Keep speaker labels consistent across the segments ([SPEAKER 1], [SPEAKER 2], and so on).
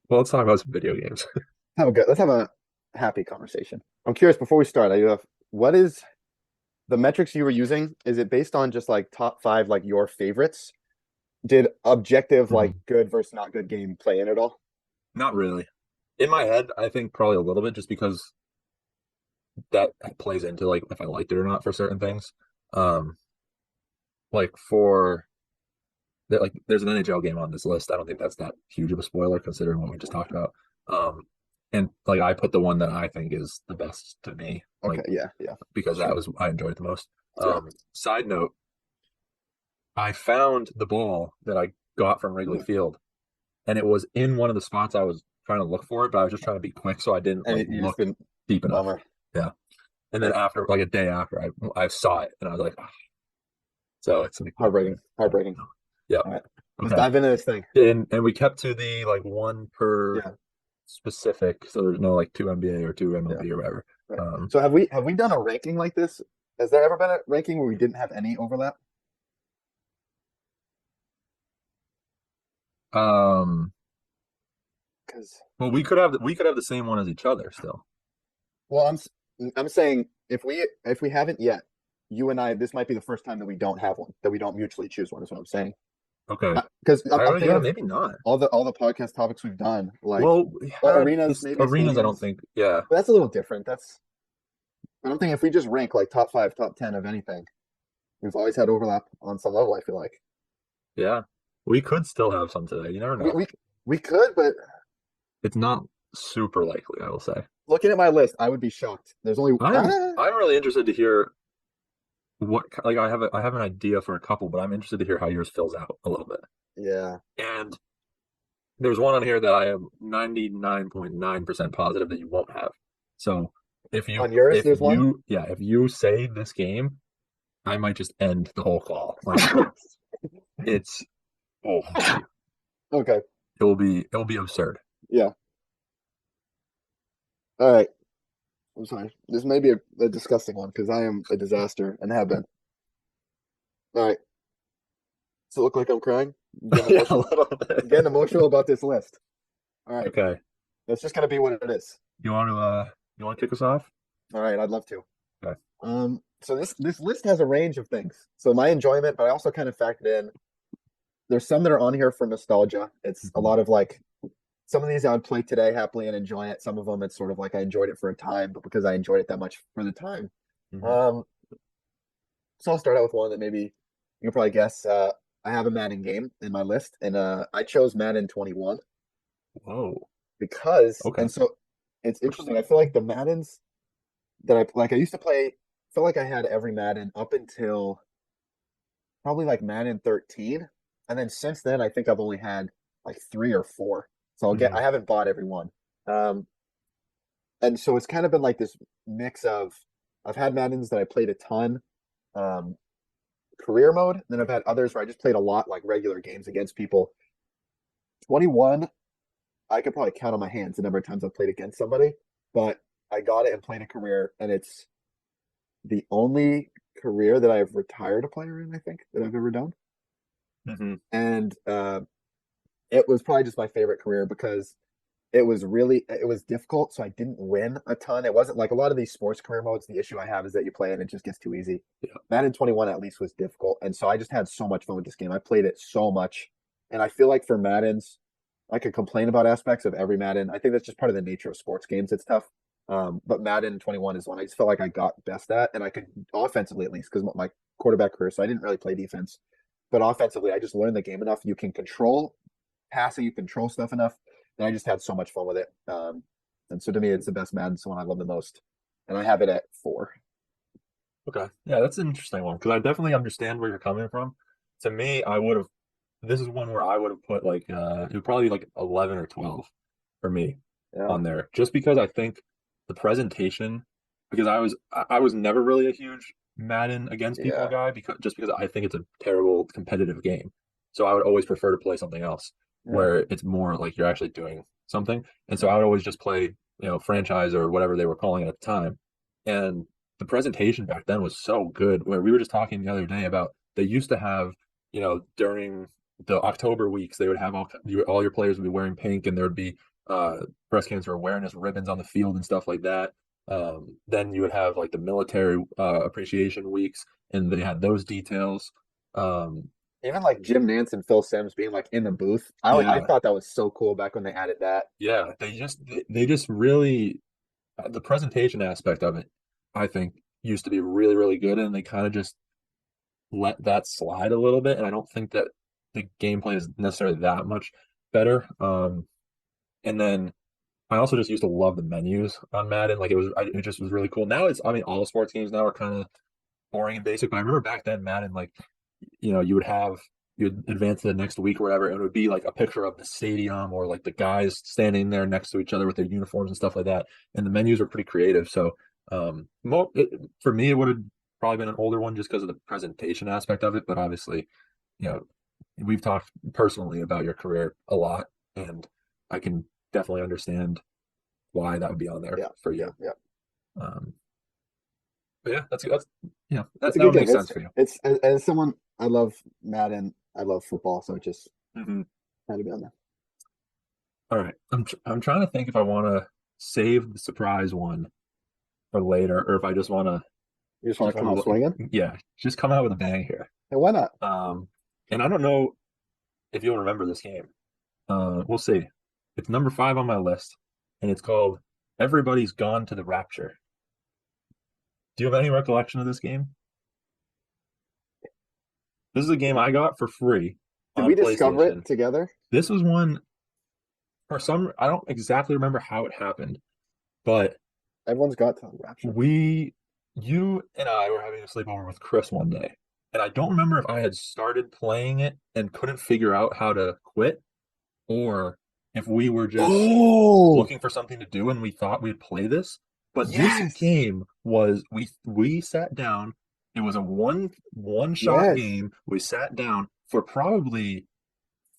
[SPEAKER 1] Well, let's talk about some video games.
[SPEAKER 2] Let's have a happy conversation. I'm curious before we start, what is the metrics you were using? Is it based on just like top five, like your favorites? Did objective like
[SPEAKER 1] Mhm.
[SPEAKER 2] good versus not good game play in at all?
[SPEAKER 1] Not really. In my head, I think probably a little bit just because that plays into like if I liked it or not for certain things. Um, like for like there's an NHL game on this list. I don't think that's that huge of a spoiler considering what we just talked about. Um, and like I put the one that I think is the best to me,
[SPEAKER 2] Okay,
[SPEAKER 1] like
[SPEAKER 2] yeah, yeah,
[SPEAKER 1] because that
[SPEAKER 2] sure,
[SPEAKER 1] was I enjoyed it the most.
[SPEAKER 2] yeah.
[SPEAKER 1] Side note, I found the ball that I got from Wrigley Field and it was in one of the spots I was trying to look for it, but I was just trying to be quick, so I didn't
[SPEAKER 2] And
[SPEAKER 1] like
[SPEAKER 2] you just
[SPEAKER 1] look
[SPEAKER 2] didn't.
[SPEAKER 1] deep enough.
[SPEAKER 2] Bummer.
[SPEAKER 1] Yeah, and then
[SPEAKER 2] That's
[SPEAKER 1] after like a day after, I saw it and I was like, "Ah." So it's like,
[SPEAKER 2] heartbreaking. Heartbreaking.
[SPEAKER 1] yeah,
[SPEAKER 2] All right, let's
[SPEAKER 1] okay.
[SPEAKER 2] dive into this thing.
[SPEAKER 1] And we kept to the like one per
[SPEAKER 2] Yeah,
[SPEAKER 1] specific, so there's no like two NBA or two
[SPEAKER 2] yeah.
[SPEAKER 1] MLB or whatever.
[SPEAKER 2] Right.
[SPEAKER 1] Um,
[SPEAKER 2] So have we done a ranking like this? Has there ever been a ranking where we didn't have any overlap?
[SPEAKER 1] um,
[SPEAKER 2] Because
[SPEAKER 1] well, we could have the same one as each other still.
[SPEAKER 2] well, I'm saying if we haven't yet, you and I, this might be the first time that we don't have one, that we don't mutually choose one, is what I'm saying.
[SPEAKER 1] Okay.
[SPEAKER 2] Because I'm thinking
[SPEAKER 1] Yeah,
[SPEAKER 2] of
[SPEAKER 1] maybe not.
[SPEAKER 2] all the podcast topics we've done, like
[SPEAKER 1] Well, we
[SPEAKER 2] well,
[SPEAKER 1] had
[SPEAKER 2] arenas,
[SPEAKER 1] this
[SPEAKER 2] maybe
[SPEAKER 1] arenas. I don't
[SPEAKER 2] stadiums.
[SPEAKER 1] think. Yeah,
[SPEAKER 2] But that's a little different. That's I don't think if we just rank like top five, top 10 of anything, we've always had overlap on some level, I feel like.
[SPEAKER 1] yeah. We could still have some today. You never
[SPEAKER 2] We
[SPEAKER 1] know.
[SPEAKER 2] we we could, but
[SPEAKER 1] It's not super likely, I will say.
[SPEAKER 2] looking at my list, I would be shocked. There's only
[SPEAKER 1] I'm really interested to hear like I have an idea for a couple, but I'm interested to hear how yours fills out a little bit.
[SPEAKER 2] yeah.
[SPEAKER 1] And there's one on here that I am 99.9% positive that you won't have. So
[SPEAKER 2] On yours,
[SPEAKER 1] if
[SPEAKER 2] there's one.
[SPEAKER 1] you yeah, if you say this game, I might just end the whole call. Like it's oh,
[SPEAKER 2] Okay.
[SPEAKER 1] it will be absurd.
[SPEAKER 2] Yeah. All right. I'm sorry. This may be a disgusting one because I am a disaster and have been. All right. Does it look like I'm crying? I'm getting
[SPEAKER 1] Yeah, a
[SPEAKER 2] emotional.
[SPEAKER 1] little
[SPEAKER 2] I'm getting
[SPEAKER 1] bit.
[SPEAKER 2] emotional about this list. All right.
[SPEAKER 1] Okay.
[SPEAKER 2] That's just gonna be what it is.
[SPEAKER 1] You want to kick us off?
[SPEAKER 2] All right. I'd love to.
[SPEAKER 1] Okay.
[SPEAKER 2] So this list has a range of things. So my enjoyment, but I also kind of factored in. There's some that are on here for nostalgia. It's a
[SPEAKER 1] Mhm.
[SPEAKER 2] lot of like some of these I would play today happily and enjoy it. Some of them it's sort of like I enjoyed it for a time, but because I enjoyed it that much for the time.
[SPEAKER 1] Mhm.
[SPEAKER 2] Um, so I'll start out with one that maybe you can probably guess. I have a Madden game in my list, and I chose Madden 21
[SPEAKER 1] Whoa.
[SPEAKER 2] because,
[SPEAKER 1] Okay.
[SPEAKER 2] and so it's interesting. I feel like the Maddens that I used to play, I feel like I had every Madden up until probably like Madden 13, and then since then I think I've only had like three or four. So
[SPEAKER 1] Mhm.
[SPEAKER 2] I haven't bought every one. Um, and so it's kind of been like this mix of I've had Maddens that I played a ton, um, career mode. Then I've had others where I just played a lot like regular games against people. 21, I could probably count on my hands the number of times I've played against somebody, but I got it and played a career, and it's the only career that I've retired a player in, I think, that I've ever done.
[SPEAKER 1] Mhm.
[SPEAKER 2] And it was probably just my favorite career because it was difficult, so I didn't win a ton. It wasn't like a lot of these sports career modes. The issue I have is that you play it and it just gets too easy.
[SPEAKER 1] Yeah.
[SPEAKER 2] Madden 21 at least was difficult, and so I just had so much fun with this game. I played it so much, and I feel like for Maddens, I could complain about aspects of every Madden. I think that's just part of the nature of sports games. It's tough. But Madden 21 is one I just felt like I got best at, and I could offensively at least because my quarterback career, so I didn't really play defense. But offensively, I just learned the game enough. You can control passing, you control stuff enough, and I just had so much fun with it. And so to me, it's the best Madden, so one I love the most, and I have it at four.
[SPEAKER 1] Okay. Yeah, that's an interesting one because I definitely understand where you're coming from. To me, I would have this is one where I would have put like it would probably be like 11 or 12 for me
[SPEAKER 2] Yeah,
[SPEAKER 1] on there just because I think the presentation because I was never really a huge Madden against people
[SPEAKER 2] yeah,
[SPEAKER 1] guy because I think it's a terrible competitive game. So I would always prefer to play something else
[SPEAKER 2] yeah,
[SPEAKER 1] where it's more like you're actually doing something. And so I would always just play, franchise or whatever they were calling it at the time. And the presentation back then was so good where we were just talking the other day about they used to have, during the October weeks, they would have all your players would be wearing pink and there would be uh, breast cancer awareness ribbons on the field and stuff like that. Then you would have like the military appreciation weeks, and they had those details. Um,
[SPEAKER 2] Even like Jim Nance and Phil Simms being like in the booth. I
[SPEAKER 1] yeah,
[SPEAKER 2] thought that was so cool back when they added that.
[SPEAKER 1] yeah, they just really the presentation aspect of it, I think, used to be really, really good, and they kind of just let that slide a little bit. And I don't think that the gameplay is necessarily that much better. And then I also just used to love the menus on Madden. Like it just was really cool. Now I mean, all sports games now are kind of boring and basic. But I remember back then, Madden, like, you'd advance to the next week or whatever, and it would be like a picture of the stadium or like the guys standing there next to each other with their uniforms and stuff like that. And the menus are pretty creative. So, for me, it would have probably been an older one just because of the presentation aspect of it. But obviously, you know, we've talked personally about your career a lot, and I can definitely understand why that would be on there
[SPEAKER 2] Yeah,
[SPEAKER 1] for
[SPEAKER 2] yeah,
[SPEAKER 1] you.
[SPEAKER 2] yeah.
[SPEAKER 1] Um, but yeah,
[SPEAKER 2] It's a
[SPEAKER 1] that
[SPEAKER 2] good
[SPEAKER 1] would make
[SPEAKER 2] game.
[SPEAKER 1] sense for you.
[SPEAKER 2] It's as someone I love Madden, I love football, so it just
[SPEAKER 1] Mhm.
[SPEAKER 2] had to be on there.
[SPEAKER 1] All right. I'm trying to think if I want to save the surprise one for later, or if I
[SPEAKER 2] You just want
[SPEAKER 1] just
[SPEAKER 2] to come
[SPEAKER 1] want
[SPEAKER 2] out
[SPEAKER 1] to
[SPEAKER 2] swinging?
[SPEAKER 1] yeah, just come out with a bang here.
[SPEAKER 2] Hey, why not?
[SPEAKER 1] Um, and I don't know if you'll remember this game. We'll see. It's number 5 on my list, and it's called Everybody's Gone to the Rapture. Do you have any recollection of this game? This is a game I got for free
[SPEAKER 2] Did
[SPEAKER 1] on
[SPEAKER 2] we discover it
[SPEAKER 1] PlayStation.
[SPEAKER 2] together?
[SPEAKER 1] This was one for some, I don't exactly remember how it happened, but
[SPEAKER 2] Everyone's got to Rapture.
[SPEAKER 1] we, you and I were having a sleepover with Chris one day, and I don't remember if I had started playing it and couldn't figure out how to quit, or if we were just
[SPEAKER 2] Oh,
[SPEAKER 1] looking for something to do and we thought we'd play this. But this
[SPEAKER 2] yes,
[SPEAKER 1] game was we sat down. It was a one shot
[SPEAKER 2] yes,
[SPEAKER 1] game. We sat down for probably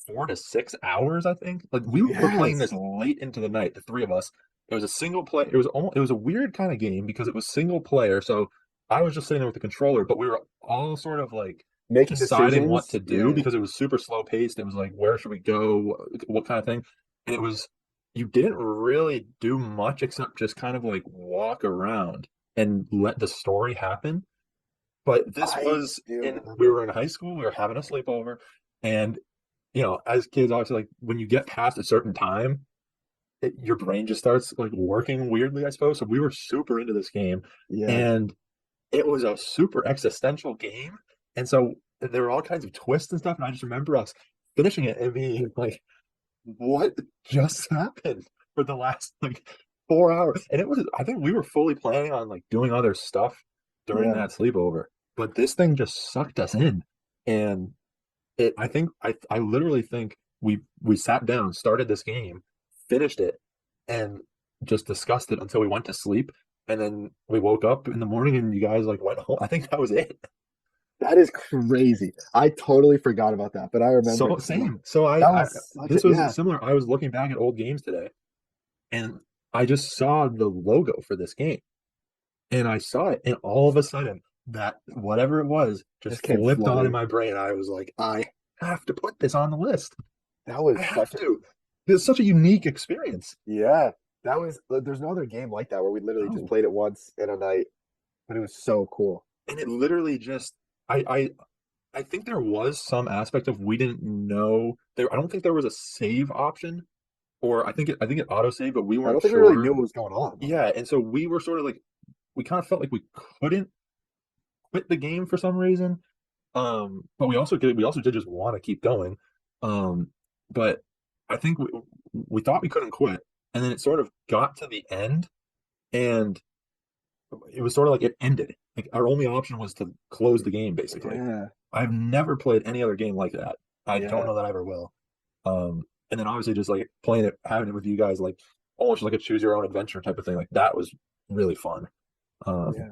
[SPEAKER 1] 4 to 6 hours, I think. Like we were playing
[SPEAKER 2] yes.
[SPEAKER 1] this late into the night, the three of us. It was a single play. It was a weird kind of game because it was single player. So I was just sitting there with the controller, but we were all sort of like
[SPEAKER 2] Making
[SPEAKER 1] deciding what
[SPEAKER 2] decisions.
[SPEAKER 1] to do
[SPEAKER 2] Yeah,
[SPEAKER 1] because it was super slow paced. It was like, where should we go? What kind of thing? And it was, you didn't really do much except just kind of like walk around and let the story happen. But this
[SPEAKER 2] I
[SPEAKER 1] was
[SPEAKER 2] do
[SPEAKER 1] we
[SPEAKER 2] remember.
[SPEAKER 1] were in high school, we were having a sleepover, and as kids, obviously, like when you get past a certain time, your brain just starts like working weirdly, I suppose. So we were super into this game,
[SPEAKER 2] Yeah,
[SPEAKER 1] and it was a super existential game. And so there were all kinds of twists and stuff. And I just remember us finishing it and being like, what just happened for the last like 4 hours? And it was, I think we were fully planning on like doing other stuff during
[SPEAKER 2] yeah.
[SPEAKER 1] that sleepover, but this thing just sucked us in. And I think I literally think we sat down, started this game, finished it, and just discussed it until we went to sleep. And then we woke up in the morning and you guys like went home. I think that was it.
[SPEAKER 2] That is crazy. I totally forgot about that, but I remember
[SPEAKER 1] So
[SPEAKER 2] it so.
[SPEAKER 1] same. So
[SPEAKER 2] That was such a
[SPEAKER 1] this was
[SPEAKER 2] yeah.
[SPEAKER 1] similar. I was looking back at old games today and I just saw the logo for this game and I saw it and all of a sudden that whatever it was just
[SPEAKER 2] This came
[SPEAKER 1] flipped on in
[SPEAKER 2] flooding.
[SPEAKER 1] my brain. I was like, I have to put this on the list.
[SPEAKER 2] That was
[SPEAKER 1] I
[SPEAKER 2] such
[SPEAKER 1] have
[SPEAKER 2] a
[SPEAKER 1] to. It's such a unique experience.
[SPEAKER 2] yeah. That was there's no other game like that where we literally just
[SPEAKER 1] No.
[SPEAKER 2] played it once in a night, but it was so cool.
[SPEAKER 1] And it literally just I I I think there was some aspect of we didn't know there I don't think there was a save option or I think it auto saved, but we
[SPEAKER 2] I
[SPEAKER 1] weren't
[SPEAKER 2] don't think we really
[SPEAKER 1] sure.
[SPEAKER 2] knew what was going on.
[SPEAKER 1] Yeah, and so we were sort of like we kind of felt like we couldn't quit the game for some reason. But we also did just want to keep going. Um, but I think we thought we couldn't quit, and then it sort of got to the end, and it was sort of like it ended. Like our only option was to close the game, basically.
[SPEAKER 2] Yeah,
[SPEAKER 1] I've never played any other game like that. I don't
[SPEAKER 2] yeah,
[SPEAKER 1] know that I ever will. And then obviously just like playing it, having it with you guys, like almost like a choose your own adventure type of thing. Like that was really fun. Um,
[SPEAKER 2] yeah.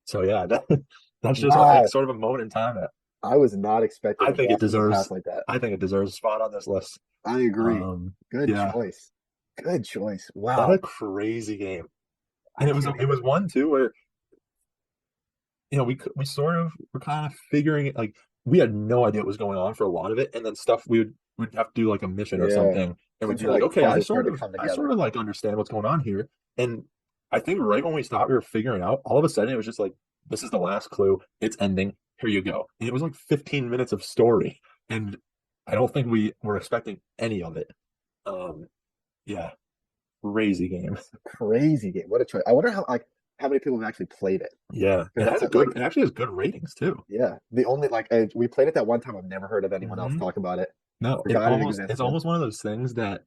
[SPEAKER 1] so yeah, that's just like
[SPEAKER 2] Wow.
[SPEAKER 1] sort of a moment in time that
[SPEAKER 2] I was not expecting
[SPEAKER 1] I
[SPEAKER 2] a
[SPEAKER 1] think it
[SPEAKER 2] blast from the past
[SPEAKER 1] deserves.
[SPEAKER 2] like that.
[SPEAKER 1] I think it deserves a spot on this list.
[SPEAKER 2] I agree. Good
[SPEAKER 1] Yeah,
[SPEAKER 2] choice. Good choice.
[SPEAKER 1] what a
[SPEAKER 2] Wow.
[SPEAKER 1] crazy game.
[SPEAKER 2] I
[SPEAKER 1] And
[SPEAKER 2] can't
[SPEAKER 1] it was
[SPEAKER 2] even.
[SPEAKER 1] one too where we sort of were kind of figuring it like we had no idea what was going on for a lot of it, and then stuff we'd have to do like a mission or
[SPEAKER 2] Yeah.
[SPEAKER 1] something, and we'd be
[SPEAKER 2] Until
[SPEAKER 1] like,
[SPEAKER 2] like
[SPEAKER 1] okay,
[SPEAKER 2] puzzles started to come
[SPEAKER 1] I sort
[SPEAKER 2] together.
[SPEAKER 1] of like understand what's going on here. And I think right when we thought we were figuring it out, all of a sudden it was just like, this is the last clue. It's ending. Here you go. And it was like 15 minutes of story, and I don't think we were expecting any of it. Um, yeah, crazy game.
[SPEAKER 2] Crazy game. What a choice. I wonder how many people have actually played it.
[SPEAKER 1] Yeah,
[SPEAKER 2] Because that's it. Like,
[SPEAKER 1] it actually has good ratings too.
[SPEAKER 2] yeah, the only we played it that one time. I've never heard of anyone else
[SPEAKER 1] Hmm.
[SPEAKER 2] talk about it.
[SPEAKER 1] No,
[SPEAKER 2] Forgot it
[SPEAKER 1] it's
[SPEAKER 2] existed.
[SPEAKER 1] almost one of those things that,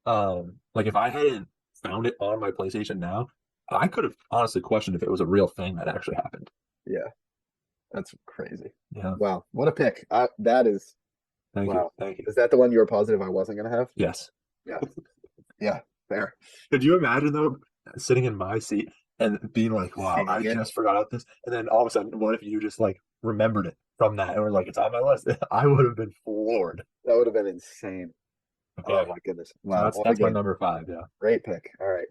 [SPEAKER 1] like if I hadn't found it on my PlayStation now, I could have honestly questioned if it was a real thing that actually happened.
[SPEAKER 2] Yeah, that's crazy.
[SPEAKER 1] Yeah,
[SPEAKER 2] Wow, what a pick. That is wow.
[SPEAKER 1] thank you.
[SPEAKER 2] Is that the one you were positive I wasn't gonna have?
[SPEAKER 1] Yes.
[SPEAKER 2] Yeah, yeah, fair.
[SPEAKER 1] Could you imagine though, sitting in my seat and being like, "Wow, I
[SPEAKER 2] Seeing it,
[SPEAKER 1] just forgot about this," and then all of a sudden, what if you just like remembered it from that and were like, "It's on my list"? I would have been floored.
[SPEAKER 2] that would have been insane. Oh
[SPEAKER 1] Okay,
[SPEAKER 2] my goodness.
[SPEAKER 1] so
[SPEAKER 2] Wow, what a
[SPEAKER 1] that's my
[SPEAKER 2] game.
[SPEAKER 1] number five. Yeah.
[SPEAKER 2] Great pick. All right.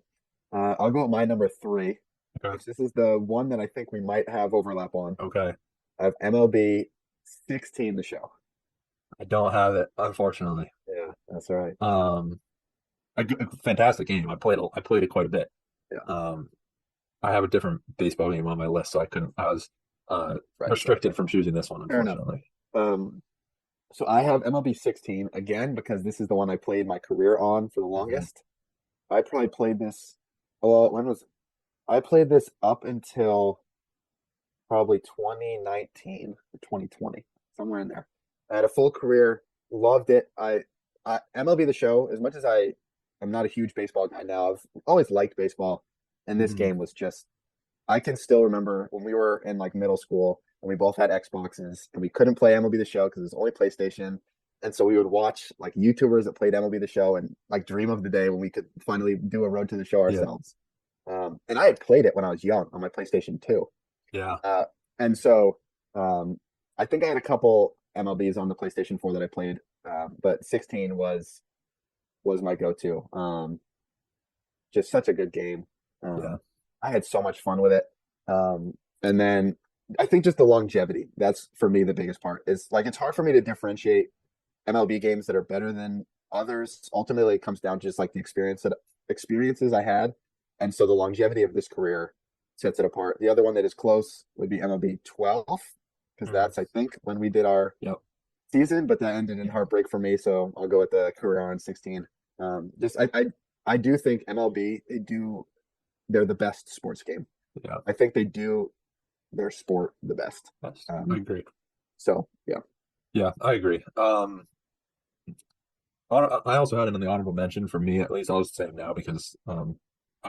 [SPEAKER 2] I'll go with my number three,
[SPEAKER 1] Okay.
[SPEAKER 2] which this is the one that I think we might have overlap on.
[SPEAKER 1] Okay.
[SPEAKER 2] I have MLB 16, the show.
[SPEAKER 1] I don't have it, unfortunately.
[SPEAKER 2] Yeah, that's all right.
[SPEAKER 1] Um, a fantastic game. I played it quite a bit.
[SPEAKER 2] Yeah,
[SPEAKER 1] Um, I have a different baseball game on my list, so I couldn't. I was
[SPEAKER 2] right.
[SPEAKER 1] restricted from choosing this one,
[SPEAKER 2] Fair enough.
[SPEAKER 1] unfortunately.
[SPEAKER 2] Um, so I have MLB 16 again because this is the one I played my career on for the
[SPEAKER 1] Hmm.
[SPEAKER 2] longest. I probably played this. Well, when was I played this up until probably 2019 or 2020, somewhere in there. I had a full career, loved it. MLB The Show, as much as I am not a huge baseball guy now, I've always liked baseball, and this
[SPEAKER 1] Hmm.
[SPEAKER 2] game was just. I can still remember when we were in like middle school and we both had Xboxes and we couldn't play MLB The Show because it was only PlayStation. And so we would watch like YouTubers that played MLB The Show and like dream of the day when we could finally do a road to the show
[SPEAKER 1] Yeah.
[SPEAKER 2] ourselves. And I had played it when I was young on my PlayStation 2.
[SPEAKER 1] Yeah.
[SPEAKER 2] Uh, and so um, I think I had a couple MLBs on the PlayStation 4 that I played, but 16 was my go-to. Just such a good game.
[SPEAKER 1] Yeah.
[SPEAKER 2] I had so much fun with it. And then I think just the longevity, that's for me the biggest part. Is like it's hard for me to differentiate MLB games that are better than others. Ultimately, it comes down to just like the experiences I had. And so the longevity of this career sets it apart. The other one that is close would be MLB 12, because
[SPEAKER 1] Mhm.
[SPEAKER 2] that's I think when we did our
[SPEAKER 1] Yep.
[SPEAKER 2] season, but that ended in heartbreak for me. So I'll go with the career on 16. Just I do think MLB they're the best sports game.
[SPEAKER 1] Yeah.
[SPEAKER 2] I think they do their sport the best.
[SPEAKER 1] I
[SPEAKER 2] Um,
[SPEAKER 1] agree.
[SPEAKER 2] so yeah,
[SPEAKER 1] Yeah, I agree. I also had it in the honorable mention for me, at least. I'll just say it now because I'm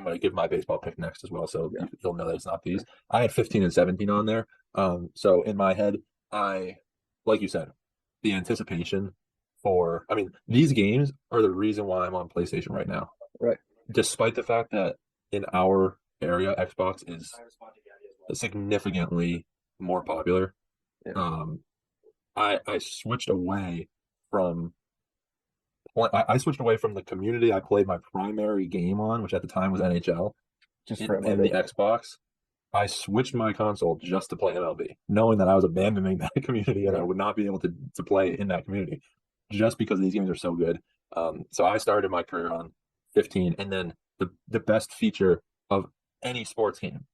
[SPEAKER 1] going to give my baseball pick next as well, so
[SPEAKER 2] yeah,
[SPEAKER 1] you'll know that it's not these.
[SPEAKER 2] sure.
[SPEAKER 1] I had 15 and 17 on there. So in my head, like you said, the anticipation I mean, these games are the reason why I'm on PlayStation right now,
[SPEAKER 2] Right.
[SPEAKER 1] despite the fact that in our area, Xbox is significantly more popular.
[SPEAKER 2] Yeah.
[SPEAKER 1] Um, I switched away from I switched away from the community I played my primary game on, which at the time was NHL,
[SPEAKER 2] Just for
[SPEAKER 1] in the
[SPEAKER 2] MLB.
[SPEAKER 1] Xbox. I switched my console just to play MLB, knowing that I was abandoning that community and I
[SPEAKER 2] Right.
[SPEAKER 1] would not be able to play in that community just because these games are so good. So I started my career on 15, and then the best feature of any sports game,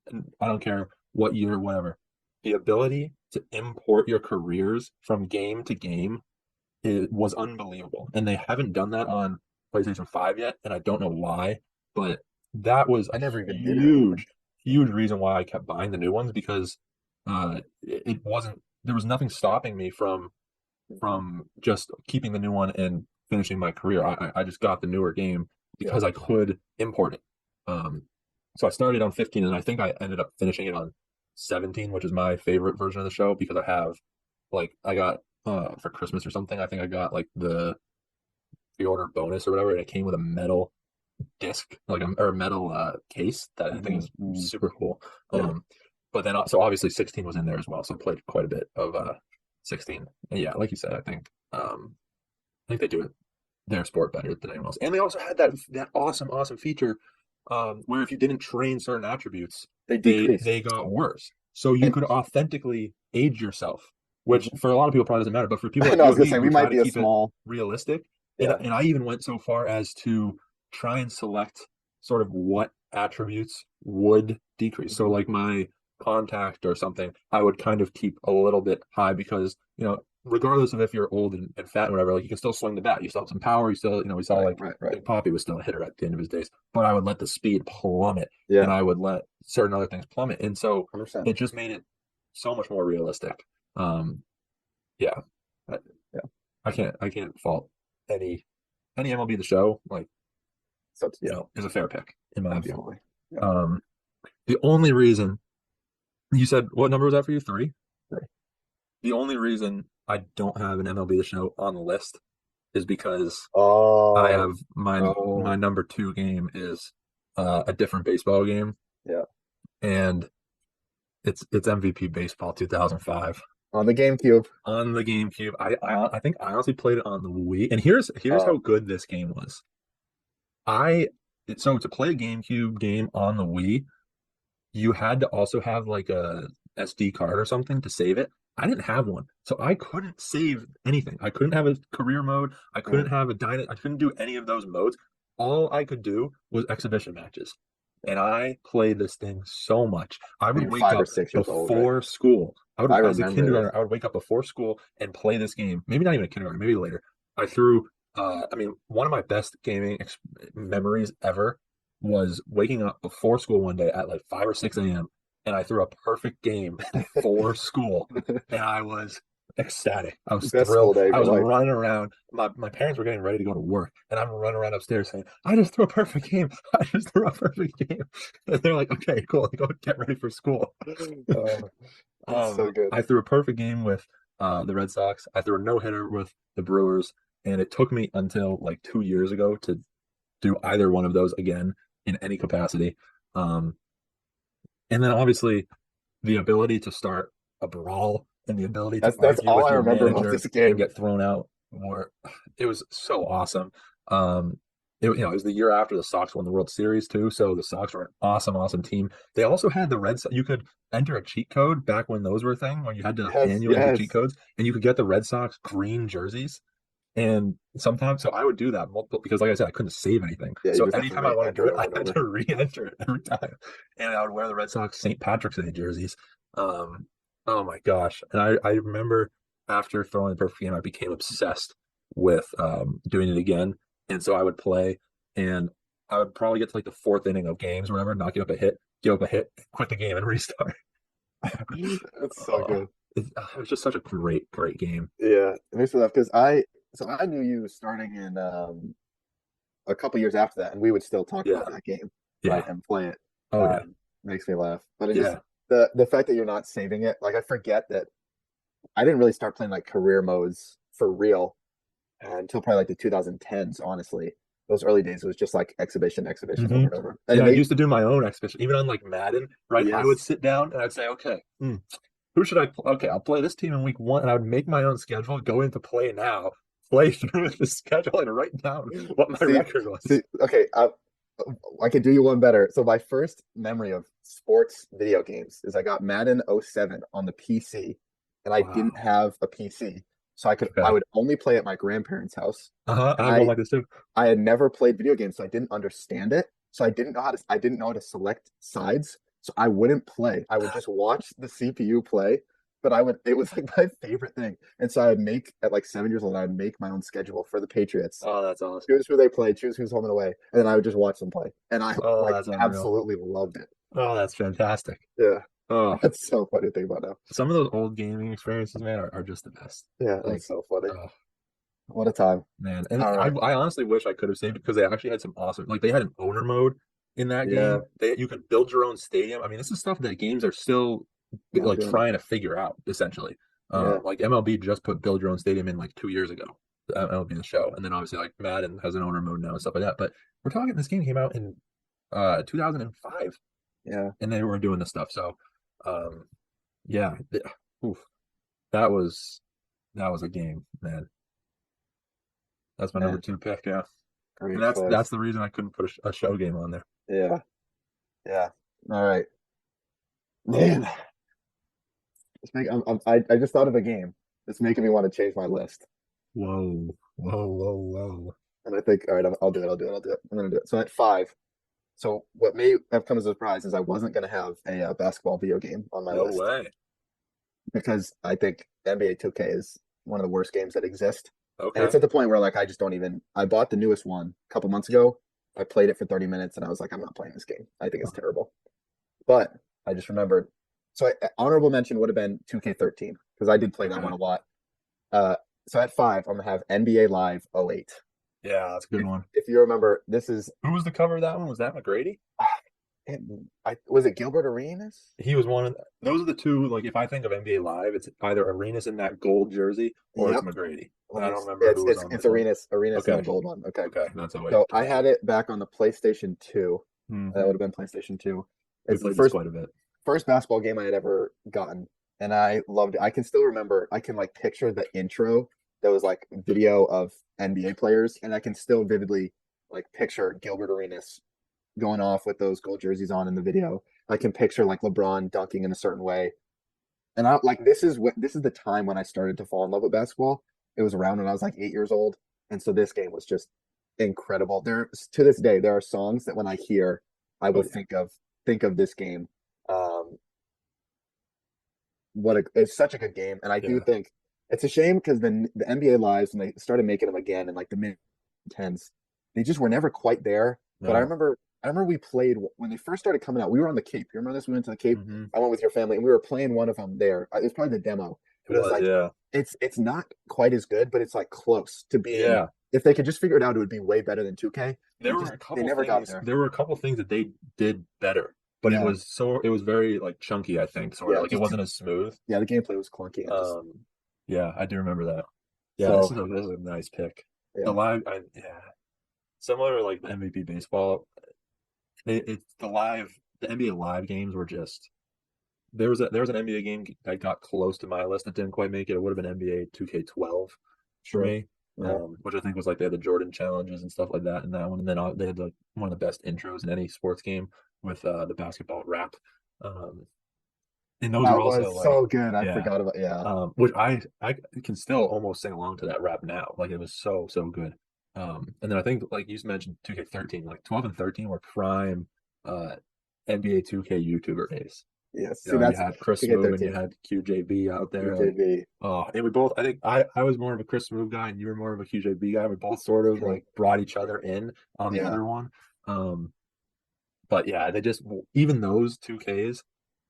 [SPEAKER 1] and I don't care what year, whatever, the ability to import your careers from game to game it was unbelievable. And they haven't done that on PlayStation 5 yet, and I don't know why, but that was
[SPEAKER 2] I
[SPEAKER 1] a
[SPEAKER 2] never even did it anymore.
[SPEAKER 1] huge reason why I kept buying the new ones because it wasn't there was nothing stopping me
[SPEAKER 2] Mhm.
[SPEAKER 1] just keeping the new one and finishing my career. I just got the newer game
[SPEAKER 2] Yeah.
[SPEAKER 1] because I could import it. Um, so I started on 15 and I think I ended up finishing it on 17, which is my favorite version of the show because I have like I got for Christmas or something, I think I got like the order bonus or whatever, and it came with a metal disc, like or a metal case that I think
[SPEAKER 2] Mhm.
[SPEAKER 1] is
[SPEAKER 2] Mhm.
[SPEAKER 1] super cool.
[SPEAKER 2] Yeah.
[SPEAKER 1] But then so obviously 16 was in there as well, so I played quite a bit of 16. And yeah, like you said, I think they do it their sport better than anyone else. And they also had that awesome feature where if you didn't train certain attributes,
[SPEAKER 2] They decreased.
[SPEAKER 1] they got worse. So you
[SPEAKER 2] And
[SPEAKER 1] could authentically age yourself, which
[SPEAKER 2] mhm.
[SPEAKER 1] for a lot of people probably doesn't matter, but for people
[SPEAKER 2] I
[SPEAKER 1] like
[SPEAKER 2] know I
[SPEAKER 1] you
[SPEAKER 2] was
[SPEAKER 1] and
[SPEAKER 2] gonna
[SPEAKER 1] me
[SPEAKER 2] say we
[SPEAKER 1] who try
[SPEAKER 2] might
[SPEAKER 1] to
[SPEAKER 2] be a
[SPEAKER 1] keep it
[SPEAKER 2] small.
[SPEAKER 1] realistic, And
[SPEAKER 2] Yeah.
[SPEAKER 1] and I even went so far as to try and select sort of what attributes would decrease. So
[SPEAKER 2] Mhm.
[SPEAKER 1] like my contact or something, I would kind of keep a little bit high because, regardless of if you're old and fat and whatever, like you can still swing the bat. You still have some power. You still, we saw
[SPEAKER 2] Right,
[SPEAKER 1] like
[SPEAKER 2] right, right.
[SPEAKER 1] Big Poppy was still a hitter at the end of his days, but I would let the speed plummet and
[SPEAKER 2] Yeah,
[SPEAKER 1] I would let certain other things plummet. And so
[SPEAKER 2] 100%.
[SPEAKER 1] it just made it so much more realistic. Um, yeah, I,
[SPEAKER 2] Yeah.
[SPEAKER 1] I can't fault any MLB The Show. Like,
[SPEAKER 2] So yeah,
[SPEAKER 1] is a fair pick in my view.
[SPEAKER 2] absolutely. Yeah.
[SPEAKER 1] Um, the only reason you said what number was that for you? Three?
[SPEAKER 2] Three.
[SPEAKER 1] The only reason I don't have an MLB The Show on the list is because I
[SPEAKER 2] Oh,
[SPEAKER 1] have my
[SPEAKER 2] oh,
[SPEAKER 1] number two game is a different baseball game,
[SPEAKER 2] yeah.
[SPEAKER 1] and it's MVP Baseball 2005
[SPEAKER 2] On the GameCube.
[SPEAKER 1] on the GameCube. I think I honestly played it on the Wii, and here's how
[SPEAKER 2] Oh,
[SPEAKER 1] good this game was. I so to play a GameCube game on the Wii, you had to also have like a SD card or something to save it. I didn't have one, so I couldn't save anything. I couldn't have a career mode. I couldn't
[SPEAKER 2] mm,
[SPEAKER 1] have a dyna. I couldn't do any of those modes. All I could do was exhibition matches,
[SPEAKER 2] yeah.
[SPEAKER 1] and I played this thing so much. I
[SPEAKER 2] And
[SPEAKER 1] would
[SPEAKER 2] you're
[SPEAKER 1] wake
[SPEAKER 2] 5 or
[SPEAKER 1] up
[SPEAKER 2] 6 years old, right?
[SPEAKER 1] before school.
[SPEAKER 2] I
[SPEAKER 1] As a
[SPEAKER 2] remember this.
[SPEAKER 1] kindergartner, I would wake up before school and play this game. Maybe not even a kindergarten, maybe later. I threw. I mean, one of my best memories ever was waking up before school one day at like 5 or 6 a.m. and I threw a perfect game before school, and I was ecstatic. I was
[SPEAKER 2] Best school
[SPEAKER 1] thrilled.
[SPEAKER 2] day of
[SPEAKER 1] I
[SPEAKER 2] your
[SPEAKER 1] was
[SPEAKER 2] life.
[SPEAKER 1] running around. My parents were getting ready to go to work, and I'm running around upstairs saying, "I just threw a perfect game. I just threw a perfect game." And they're like, "Okay, cool. Go get ready for school."
[SPEAKER 2] Oh, that's so good.
[SPEAKER 1] I threw a perfect game with the Red Sox. I threw a no hitter with the Brewers, and it took me until like 2 years ago to do either one of those again in any capacity. Um, and then obviously the ability to start a brawl and the ability to
[SPEAKER 2] That's
[SPEAKER 1] argue
[SPEAKER 2] all
[SPEAKER 1] with
[SPEAKER 2] I
[SPEAKER 1] your
[SPEAKER 2] remember about
[SPEAKER 1] manager
[SPEAKER 2] this
[SPEAKER 1] and
[SPEAKER 2] game.
[SPEAKER 1] get thrown out were it was so awesome. It was the year after the Sox won the World Series too, so the Sox were an awesome, awesome team. They also had the Red Sox. You could enter a cheat code back when those were a thing, when you had to
[SPEAKER 2] Yes,
[SPEAKER 1] manually enter cheat
[SPEAKER 2] yes.
[SPEAKER 1] codes, and you could get the Red Sox green jerseys. And sometimes, so I would do that multiple because, like I said, I couldn't save anything.
[SPEAKER 2] Yeah, you
[SPEAKER 1] So
[SPEAKER 2] just have to
[SPEAKER 1] anytime I wanted to do
[SPEAKER 2] re-enter
[SPEAKER 1] it,
[SPEAKER 2] it
[SPEAKER 1] I
[SPEAKER 2] over and
[SPEAKER 1] had
[SPEAKER 2] over.
[SPEAKER 1] to re-enter it every time, and I would wear the Red Sox St. Patrick's Day jerseys. Um, oh my gosh! And I remember after throwing the perfect game, I became obsessed with doing it again. And so I would play, and I would probably get to like the fourth inning of games or whatever, not give up a hit, quit the game, and restart.
[SPEAKER 2] That's so
[SPEAKER 1] Oh,
[SPEAKER 2] good.
[SPEAKER 1] it was just such a great, great game.
[SPEAKER 2] Yeah, it makes me laugh because I knew you starting in a couple years after that, and we would still talk
[SPEAKER 1] Yeah,
[SPEAKER 2] about that game, right,
[SPEAKER 1] yeah.
[SPEAKER 2] and play it.
[SPEAKER 1] Oh yeah,
[SPEAKER 2] Makes me laugh. But it just
[SPEAKER 1] yeah.
[SPEAKER 2] the fact that you're not saving it, like I forget that I didn't really start playing like career modes for real until probably like the 2010s, honestly. Those early days it was just like exhibition
[SPEAKER 1] Hmm.
[SPEAKER 2] over and over. And
[SPEAKER 1] Yeah,
[SPEAKER 2] it
[SPEAKER 1] I
[SPEAKER 2] made
[SPEAKER 1] used to do my own exhibition, even on like Madden, right? I would
[SPEAKER 2] yes.
[SPEAKER 1] sit down and I'd say, okay, who should I play? Okay, I'll play this team in week one, and I would make my own schedule, go into play now, play through the schedule, and write down what my
[SPEAKER 2] See,
[SPEAKER 1] record was.
[SPEAKER 2] see, okay, I can do you one better. So my first memory of sports video games is I got Madden '07 on the PC, and I didn't
[SPEAKER 1] Wow.
[SPEAKER 2] have a PC, so I
[SPEAKER 1] Okay.
[SPEAKER 2] would only play at my grandparents' house,
[SPEAKER 1] Uh-huh. I
[SPEAKER 2] and
[SPEAKER 1] have one like this too.
[SPEAKER 2] I had never played video games, so I didn't understand it. So I didn't know how to select sides. So I wouldn't play. I would just watch the CPU play, but it was like my favorite thing. And so I would make at like 7 years old, I would make my own schedule for the Patriots.
[SPEAKER 1] Oh, that's awesome.
[SPEAKER 2] Choose who they play, choose who's home and away, and then I would just watch them play. And I
[SPEAKER 1] Oh,
[SPEAKER 2] like
[SPEAKER 1] that's unreal.
[SPEAKER 2] absolutely loved it.
[SPEAKER 1] Oh, that's fantastic.
[SPEAKER 2] Yeah.
[SPEAKER 1] Oh,
[SPEAKER 2] That's so funny to think about now.
[SPEAKER 1] some of those old gaming experiences, man, are just the best.
[SPEAKER 2] Yeah,
[SPEAKER 1] Like,
[SPEAKER 2] that's so funny.
[SPEAKER 1] oh,
[SPEAKER 2] What a time.
[SPEAKER 1] man. And
[SPEAKER 2] All right.
[SPEAKER 1] I honestly wish I could have saved it because they actually had some awesome, like they had an owner mode in that
[SPEAKER 2] Yeah.
[SPEAKER 1] game. You could build your own stadium. I mean, this is stuff that games are still
[SPEAKER 2] Now
[SPEAKER 1] like
[SPEAKER 2] doing.
[SPEAKER 1] trying to figure out, essentially.
[SPEAKER 2] Yeah.
[SPEAKER 1] Like MLB just put build your own stadium in like 2 years ago. MLB the show. And then obviously like Madden has an owner mode now and stuff like that. But we're talking this game came out in 2005
[SPEAKER 2] Yeah.
[SPEAKER 1] and they were doing this stuff. So um yeah, oof, that was that was a game, man. That's my number
[SPEAKER 2] Man.
[SPEAKER 1] two pick, yeah. And
[SPEAKER 2] Great
[SPEAKER 1] that's
[SPEAKER 2] choice.
[SPEAKER 1] the reason I couldn't put a show game on there.
[SPEAKER 2] Yeah. Yeah. All right. Man, I just thought of a game. It's making me want to change my list.
[SPEAKER 1] Whoa, whoa, whoa, whoa.
[SPEAKER 2] And I think, all right, I'll do it. I'll do it. I'll do it. I'm gonna do it. So at five. So what may have come as a surprise is I wasn't gonna have a basketball video game on my
[SPEAKER 1] No
[SPEAKER 2] list
[SPEAKER 1] way.
[SPEAKER 2] because I think NBA 2K is one of the worst games that exist. And it's
[SPEAKER 1] Okay.
[SPEAKER 2] at the point where like I just don't even. I bought the newest one a couple months ago. I played it for 30 minutes and I was like, I'm not playing this game. I think it's terrible. But I just remembered. So honorable mention would have been 2K13 because I did play that
[SPEAKER 1] Okay.
[SPEAKER 2] one a lot. Uh, so at five, I'm gonna have NBA Live '08.
[SPEAKER 1] Yeah, that's a good
[SPEAKER 2] If,
[SPEAKER 1] one.
[SPEAKER 2] if you remember, this is
[SPEAKER 1] Who was the cover of that one? Was that McGrady?
[SPEAKER 2] it, I was it Gilbert Arenas?
[SPEAKER 1] He was one of those are the two. Like if I think of NBA Live, it's either Arenas in that gold jersey or it's
[SPEAKER 2] Yep.
[SPEAKER 1] McGrady.
[SPEAKER 2] Let
[SPEAKER 1] And I
[SPEAKER 2] me.
[SPEAKER 1] don't remember
[SPEAKER 2] It's
[SPEAKER 1] who was
[SPEAKER 2] it's
[SPEAKER 1] on
[SPEAKER 2] it's
[SPEAKER 1] this one.
[SPEAKER 2] Arenas in the
[SPEAKER 1] Okay.
[SPEAKER 2] gold one. Okay.
[SPEAKER 1] Okay. That's how I
[SPEAKER 2] So I
[SPEAKER 1] thought
[SPEAKER 2] had
[SPEAKER 1] of it.
[SPEAKER 2] it back on the PlayStation 2. That
[SPEAKER 1] Hmm.
[SPEAKER 2] would have been PlayStation 2.
[SPEAKER 1] We
[SPEAKER 2] It's the
[SPEAKER 1] played this
[SPEAKER 2] first
[SPEAKER 1] quite a bit.
[SPEAKER 2] first basketball game I had ever gotten, and I loved it. I can still remember. I can like picture the intro that was like video of NBA players, and I can still vividly like picture Gilbert Arenas going off with those gold jerseys on in the video. I can picture like LeBron dunking in a certain way, and I like this is the time when I started to fall in love with basketball. It was around when I was like 8 years old, and so this game was just incredible. There to this day, there are songs that when I hear, I
[SPEAKER 1] Oh
[SPEAKER 2] will
[SPEAKER 1] yeah.
[SPEAKER 2] think of this game. Um, it's such a good game, and I do
[SPEAKER 1] Yeah.
[SPEAKER 2] think it's a shame because the NBA lives when they started making them again in like the mid tens, they just were never quite there. But
[SPEAKER 1] No.
[SPEAKER 2] I remember we played when they first started coming out. We were on the Cape. You remember this? We went to the Cape.
[SPEAKER 1] Hmm.
[SPEAKER 2] I went with your family, and we were playing one of them there. It was probably the demo,
[SPEAKER 1] It
[SPEAKER 2] but it was
[SPEAKER 1] was,
[SPEAKER 2] like
[SPEAKER 1] yeah.
[SPEAKER 2] it's not quite as good, but it's like close to being.
[SPEAKER 1] Yeah.
[SPEAKER 2] If they could just figure it out, it would be way better than 2K.
[SPEAKER 1] There were a
[SPEAKER 2] They
[SPEAKER 1] couple
[SPEAKER 2] never got
[SPEAKER 1] things.
[SPEAKER 2] there.
[SPEAKER 1] There were a couple things that they did better, but
[SPEAKER 2] Yeah,
[SPEAKER 1] it was very like chunky. I think sort of
[SPEAKER 2] yeah,
[SPEAKER 1] like it
[SPEAKER 2] just
[SPEAKER 1] wasn't as smooth.
[SPEAKER 2] yeah. The gameplay was clunky and just
[SPEAKER 1] Um, yeah, I do remember that. Yeah,
[SPEAKER 2] so
[SPEAKER 1] this is a nice pick. The
[SPEAKER 2] yeah.
[SPEAKER 1] live, yeah, similar to like the MVP baseball. It's the NBA live games were just there was an NBA game that got close to my list that didn't quite make it. It would have been NBA 2K12 for
[SPEAKER 2] Sure.
[SPEAKER 1] me,
[SPEAKER 2] Yeah.
[SPEAKER 1] which I think was like they had the Jordan challenges and stuff like that in that one, and then they had like one of the best intros in any sports game with the basketball rap, um, and those were
[SPEAKER 2] That
[SPEAKER 1] also
[SPEAKER 2] was
[SPEAKER 1] like
[SPEAKER 2] so good. I
[SPEAKER 1] yeah,
[SPEAKER 2] forgot about yeah.
[SPEAKER 1] which I can still almost sing along to that rap now. Like it was so good. And then I think like you mentioned 2K13, like 12 and 13 were prime uh NBA 2K YouTuber days.
[SPEAKER 2] Yeah.
[SPEAKER 1] You
[SPEAKER 2] See,
[SPEAKER 1] know, you
[SPEAKER 2] that's
[SPEAKER 1] had Chris Smoove and you
[SPEAKER 2] 2K13.
[SPEAKER 1] had QJB out there. Like,
[SPEAKER 2] QJB.
[SPEAKER 1] oh, and we both, I think I was more of a Chris Smoove guy and you were more of a QJB guy. We both sort of
[SPEAKER 2] True.
[SPEAKER 1] like brought each other in on the
[SPEAKER 2] Yeah.
[SPEAKER 1] other one. Um, but yeah, they just, even those 2Ks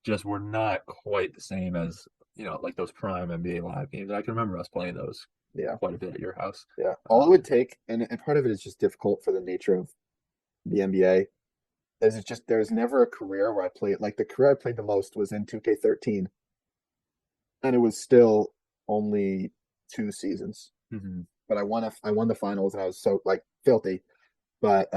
[SPEAKER 1] just were not quite the same as, you know, like those prime NBA live games. I can remember us playing those
[SPEAKER 2] Yeah.
[SPEAKER 1] quite a bit at your house.
[SPEAKER 2] Yeah. All it would take, and part of it is just difficult for the nature of the NBA, is it's just there's never a career where I played like the career I played the most was in 2K13, and it was still only 2 seasons.
[SPEAKER 1] Hmm.
[SPEAKER 2] But I won the finals and I was so like filthy. But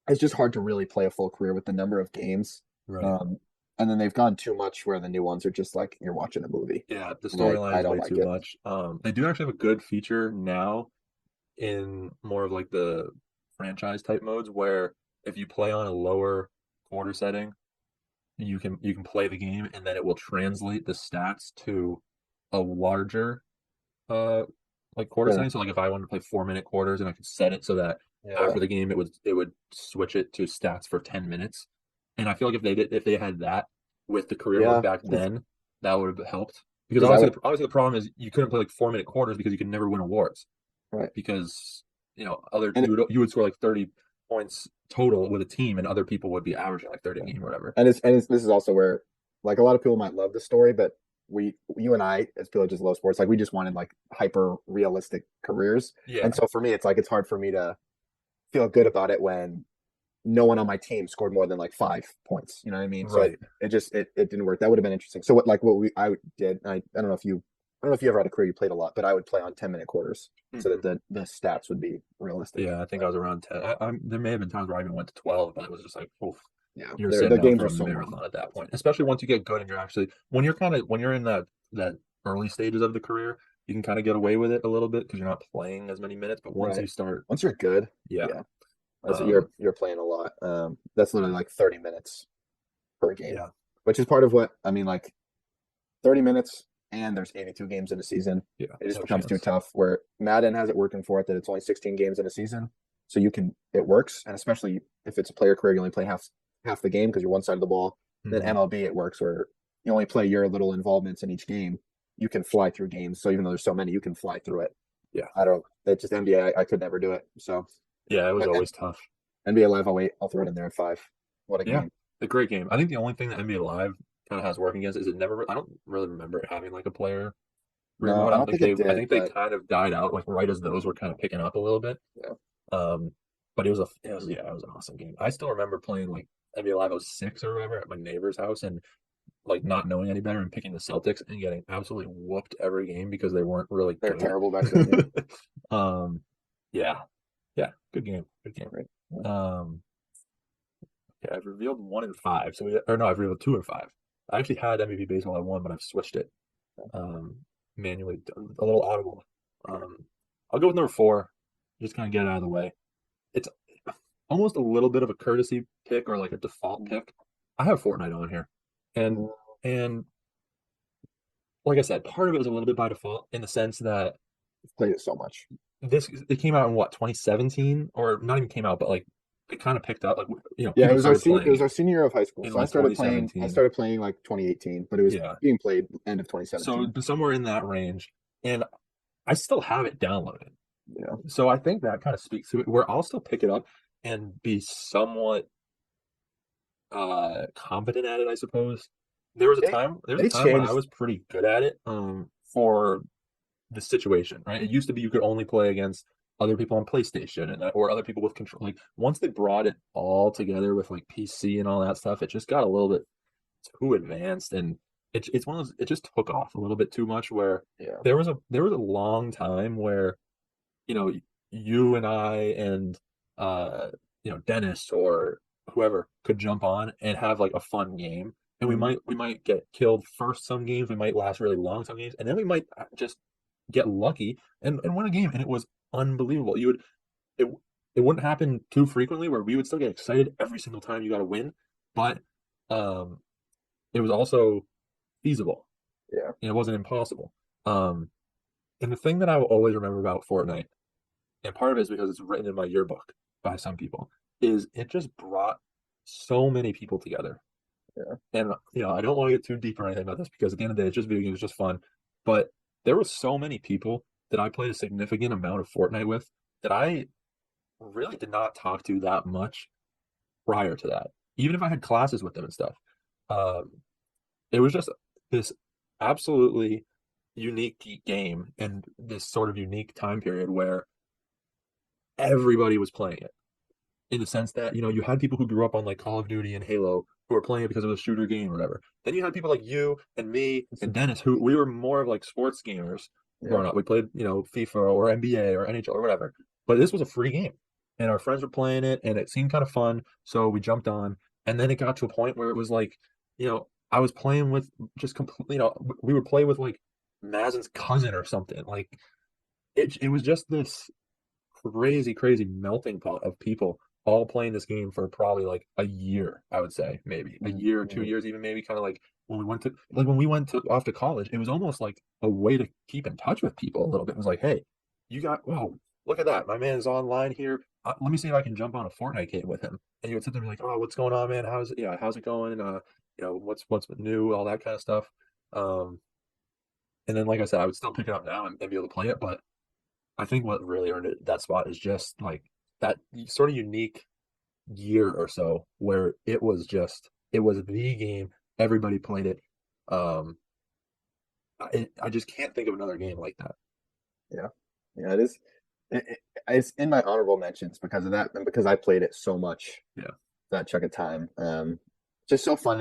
[SPEAKER 2] it's just hard to really play a full career with the number of games.
[SPEAKER 1] Right.
[SPEAKER 2] Um, and then they've gone too much where the new ones are just like you're watching a movie.
[SPEAKER 1] Yeah, the
[SPEAKER 2] And
[SPEAKER 1] storyline
[SPEAKER 2] I
[SPEAKER 1] is
[SPEAKER 2] don't
[SPEAKER 1] way
[SPEAKER 2] like
[SPEAKER 1] too
[SPEAKER 2] it.
[SPEAKER 1] much. They do actually have a good feature now in more of like the franchise type modes where if you play on a lower quarter setting, you can play the game and then it will translate the stats to a larger uh like quarter
[SPEAKER 2] Yeah.
[SPEAKER 1] setting. So like if I wanted to play 4 minute quarters and I could set it so that
[SPEAKER 2] Yeah.
[SPEAKER 1] after the game it would switch it to stats for 10 minutes. And I feel like if they had that with the career mode
[SPEAKER 2] Yeah.
[SPEAKER 1] back then, that would have helped. Because
[SPEAKER 2] Because I would
[SPEAKER 1] obviously the problem is you couldn't play like 4 minute quarters because you could never win awards
[SPEAKER 2] right.
[SPEAKER 1] because you know other
[SPEAKER 2] And
[SPEAKER 1] you would score like 30 points total with a team and other people would be averaging like 30 a game or whatever.
[SPEAKER 2] this is also where like a lot of people might love the story, but you and I as people who just love sports, like we just wanted like hyper realistic careers.
[SPEAKER 1] Yeah,
[SPEAKER 2] And so for me, it's like it's hard for me to feel good about it when no one on my team scored more than like 5 points. You know what I mean? So
[SPEAKER 1] right.
[SPEAKER 2] it didn't work. That would have been interesting. So what we I did, I don't know if you I don't know if you ever had a career you played a lot, but I would play on 10-minute quarters so that
[SPEAKER 1] Hmm.
[SPEAKER 2] the stats would be realistic.
[SPEAKER 1] Yeah, I think I was around 10. There may have been times where I even went to 12, but it was just like, oof,
[SPEAKER 2] Yeah,
[SPEAKER 1] you're
[SPEAKER 2] the
[SPEAKER 1] setting out
[SPEAKER 2] games
[SPEAKER 1] for
[SPEAKER 2] were
[SPEAKER 1] a
[SPEAKER 2] so long.
[SPEAKER 1] marathon at that point. Especially once you get good and you're actually when you're in that early stages of the career, you can kind of get away with it a little bit because you're not playing as many minutes. But once
[SPEAKER 2] Right.
[SPEAKER 1] you start,
[SPEAKER 2] Once you're good,
[SPEAKER 1] yeah,
[SPEAKER 2] yeah, that's
[SPEAKER 1] um,
[SPEAKER 2] you're playing a lot. That's literally like 30 minutes per game,
[SPEAKER 1] yeah,
[SPEAKER 2] which is part of what I mean. Like 30 minutes. and there's 82 games in a season.
[SPEAKER 1] Yeah,
[SPEAKER 2] It just
[SPEAKER 1] no
[SPEAKER 2] becomes too
[SPEAKER 1] chance.
[SPEAKER 2] tough. Where Madden has it working for it that it's only 16 games in a season, so it works, and especially if it's a player career, you only play half the game because you're one side of the ball. Then
[SPEAKER 1] Hmm.
[SPEAKER 2] MLB it works where you only play your little involvements in each game. You can fly through games, so even though there's so many, you can fly through it.
[SPEAKER 1] Yeah,
[SPEAKER 2] I don't. That just NBA. I could never do it. So,
[SPEAKER 1] yeah, it was
[SPEAKER 2] but
[SPEAKER 1] always tough.
[SPEAKER 2] NBA Live, I'll throw it in there at 5. What a
[SPEAKER 1] Yeah,
[SPEAKER 2] game!
[SPEAKER 1] a great game. I think the only thing that NBA Live kind of has working against is it never. I don't really remember it having like a player career
[SPEAKER 2] No,
[SPEAKER 1] mode.
[SPEAKER 2] I don't think it
[SPEAKER 1] I
[SPEAKER 2] did,
[SPEAKER 1] think they
[SPEAKER 2] but
[SPEAKER 1] kind of died out like right as those were kind of picking up a little bit.
[SPEAKER 2] yeah,
[SPEAKER 1] Um, but it was an awesome game. I still remember playing like NBA Live 06 or whatever at my neighbor's house and like not knowing any better and picking the Celtics and getting absolutely whooped every game because they weren't really
[SPEAKER 2] they're
[SPEAKER 1] good.
[SPEAKER 2] terrible back then. Yeah,
[SPEAKER 1] Um, yeah, yeah, good game, good game.
[SPEAKER 2] right. Yeah.
[SPEAKER 1] Yeah, I've revealed 1 and 5. Or no, I've revealed 2 and 5. I actually had MVP baseball at 1, but I've switched it um, manually, a little audible. Um, I'll go with number 4, just kind of get it out of the way. It's almost a little bit of a courtesy pick or like a default pick. I have Fortnite on here, and
[SPEAKER 2] Mm,
[SPEAKER 1] and like I said, part of it was a little bit by default in the sense that
[SPEAKER 2] played it so much.
[SPEAKER 1] it came out in what 2017 or not even came out, but like it kind of picked up. Like
[SPEAKER 2] Yeah,
[SPEAKER 1] people started
[SPEAKER 2] it
[SPEAKER 1] playing
[SPEAKER 2] was
[SPEAKER 1] it
[SPEAKER 2] our senior year of high school.
[SPEAKER 1] in
[SPEAKER 2] So
[SPEAKER 1] like
[SPEAKER 2] I
[SPEAKER 1] 2017.
[SPEAKER 2] started playing like 2018, but it was
[SPEAKER 1] Yeah,
[SPEAKER 2] being played end of
[SPEAKER 1] so
[SPEAKER 2] 2017.
[SPEAKER 1] somewhere in that range, and I still have it downloaded.
[SPEAKER 2] Yeah.
[SPEAKER 1] So I think that kind of speaks to it, where I'll still pick it up and be somewhat competent at it, I suppose.
[SPEAKER 2] They
[SPEAKER 1] There was a
[SPEAKER 2] they
[SPEAKER 1] time when I
[SPEAKER 2] changed.
[SPEAKER 1] was pretty good at it, for the situation, right? It used to be you could only play against other people on PlayStation or other people with control. Like once they brought it all together with like PC and all that stuff, it just got a little bit too advanced, and it's one of those. It just took off a little bit too much. Where
[SPEAKER 2] Yeah.
[SPEAKER 1] there was a long time where you know you and I and uh Dennis or whoever could jump on and have like a fun game. And
[SPEAKER 2] Mhm.
[SPEAKER 1] we might get killed first some games, we might last really long some games, and then we might just get lucky and win a game. And it was unbelievable. It it wouldn't happen too frequently where we would still get excited every single time you got a win, but um it was also feasible.
[SPEAKER 2] Yeah.
[SPEAKER 1] And it wasn't impossible. Um and the thing that I will always remember about Fortnite, and part of it is because it's written in my yearbook by some people, is it just brought so many people together.
[SPEAKER 2] Yeah.
[SPEAKER 1] And I don't want to get too deep or anything about this because at the end of the day, it's just video games, it's just fun. But there were so many people that I played a significant amount of Fortnite with that I really did not talk to that much prior to that. Even if I had classes with them and stuff. Um, it was just this absolutely unique game and this sort of unique time period where everybody was playing it in the sense that you had people who grew up on like Call of Duty and Halo who were playing it because it was a shooter game or whatever. Then you had people like you and me and Dennis who we were more of like sports gamers
[SPEAKER 2] Yeah.
[SPEAKER 1] growing up. We played FIFA or NBA or NHL or whatever, but this was a free game, and our friends were playing it, and it seemed kind of fun, so we jumped on. And then it got to a point where it was like, I was playing with just completely, we would play with like Mazen's cousin or something. Like it was just this crazy melting pot of people all playing this game for probably like a year, I would say, maybe a year or two
[SPEAKER 2] Mhm.
[SPEAKER 1] years, even maybe kind of like when we went to off to college, it was almost like a way to keep in touch with people a little bit. It was like, hey, whoa, look at that. My man is online here. Let me see if I can jump on a Fortnite game with him. And you would sit there and be like, oh, what's going on, man? How's it going? What's new, all that kind of stuff. Um, and then, like I said, I would still pick it up now and be able to play it, but I think what really earned it that spot is just like that sort of unique year or so where it was the game. Everybody played it. Um, I just can't think of another game like that.
[SPEAKER 2] Yeah. Yeah. It is. It's in my honorable mentions because of that and because I played it so much
[SPEAKER 1] Yeah.
[SPEAKER 2] that chunk of time. Just so fun.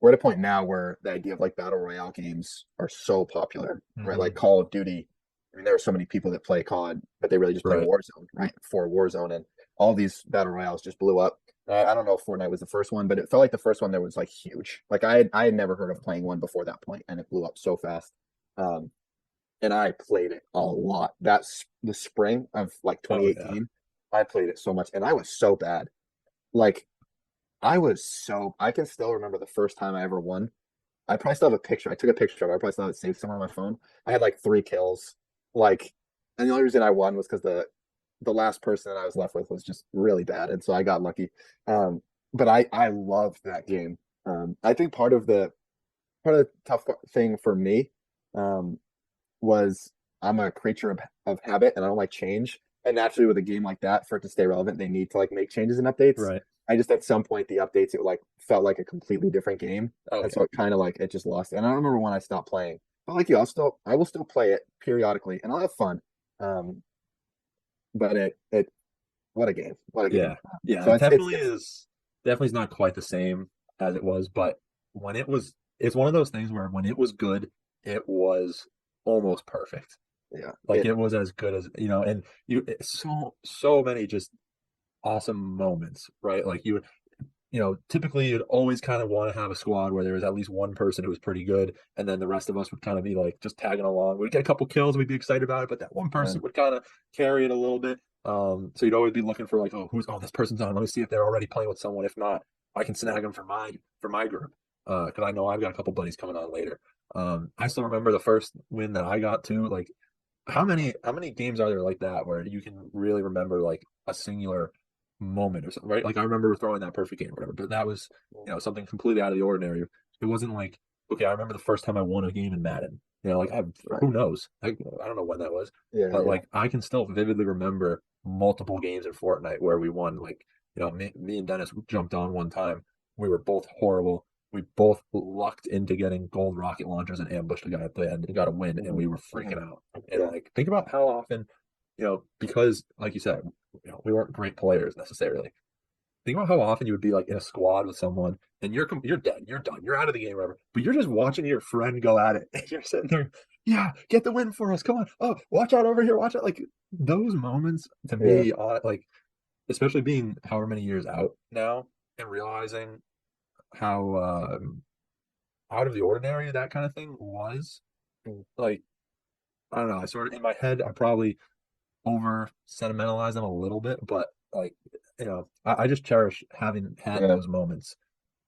[SPEAKER 2] We're at a point now where the idea of like battle royale games are so popular, right?
[SPEAKER 1] Hmm.
[SPEAKER 2] Like Call of Duty. I mean, there are so many people that play COD, but they really just play
[SPEAKER 1] Right.
[SPEAKER 2] Warzone, right? For Warzone, and all these battle royales just blew up. I don't know if Fortnite was the first one, but it felt like the first one that was like huge. Like I had never heard of playing one before that point, and it blew up so fast. Um, and I played it a lot. That's the spring of like
[SPEAKER 1] Oh yeah.
[SPEAKER 2] 2018. I played it so much, and I was so bad. Like I can still remember the first time I ever won. I probably still have a picture. I took a picture of it. I probably still have it saved somewhere on my phone. I had like 3 kills. Like, and the only reason I won was because the last person that I was left with was just really bad, and so I got lucky. But I loved that game. I think part of the tough thing for me um, was I'm a creature of habit and I don't like change. And naturally, with a game like that, for it to stay relevant, they need to like make changes and updates.
[SPEAKER 1] Right.
[SPEAKER 2] I just at some point the updates it like felt like a completely different game, and
[SPEAKER 1] Okay.
[SPEAKER 2] so it kind of like it just lost. And I don't remember when I stopped playing. But like you, I will still play it periodically, and I'll have fun. Um, but it what a game, what a game.
[SPEAKER 1] Yeah. Yeah.
[SPEAKER 2] So
[SPEAKER 1] It
[SPEAKER 2] it's
[SPEAKER 1] definitely is. Definitely is not quite the same as it was, but when it was, it's one of those things where when it was good, it was almost perfect.
[SPEAKER 2] yeah
[SPEAKER 1] Like
[SPEAKER 2] it
[SPEAKER 1] it was as good as, and so many just awesome moments, right? Like typically you'd always kind of want to have a squad where there was at least one person who was pretty good, and then the rest of us would kind of be like just tagging along. We'd get a couple kills, we'd be excited about it, but that one
[SPEAKER 2] yeah
[SPEAKER 1] person would kind of carry it a little bit. So you'd always be looking for like, this person's on. Let me see if they're already playing with someone. If not, I can snag them for my group. Because I know I've got a couple buddies coming on later. I still remember the first win that I got to. Like, how many games are there like that where you can really remember like a singular moment or something, right? Like I remember throwing that perfect game or whatever, but that was, something completely out of the ordinary. It wasn't like, okay, I remember the first time I won a game in Madden. Like
[SPEAKER 2] right
[SPEAKER 1] who knows? I don't know when that was,
[SPEAKER 2] yeah
[SPEAKER 1] but
[SPEAKER 2] yeah
[SPEAKER 1] like I can still vividly remember multiple games in Fortnite where we won. Like, me and Dennis jumped on one time. We were both horrible. We both lucked into getting gold rocket launchers and ambushed a guy at the end and got a win, and
[SPEAKER 2] mhm,
[SPEAKER 1] we were
[SPEAKER 2] mhm,
[SPEAKER 1] freaking out. And
[SPEAKER 2] yeah
[SPEAKER 1] like, think about how often, because like you said, we weren't great players necessarily. Think about how often you would be like in a squad with someone and you're dead, you're done, you're out of the game, whatever. But you're just watching your friend go at it, and you're sitting there, yeah, get the win for us, come on. Oh, watch out over here, watch out. Like those moments to
[SPEAKER 2] yeah
[SPEAKER 1] me, like especially being however many years out now and realizing how out of the ordinary that kind of thing was. Like I don't know, I sort of in my head, I probably over sentimentalize them a little bit, but like I just cherish having had
[SPEAKER 2] yeah
[SPEAKER 1] those moments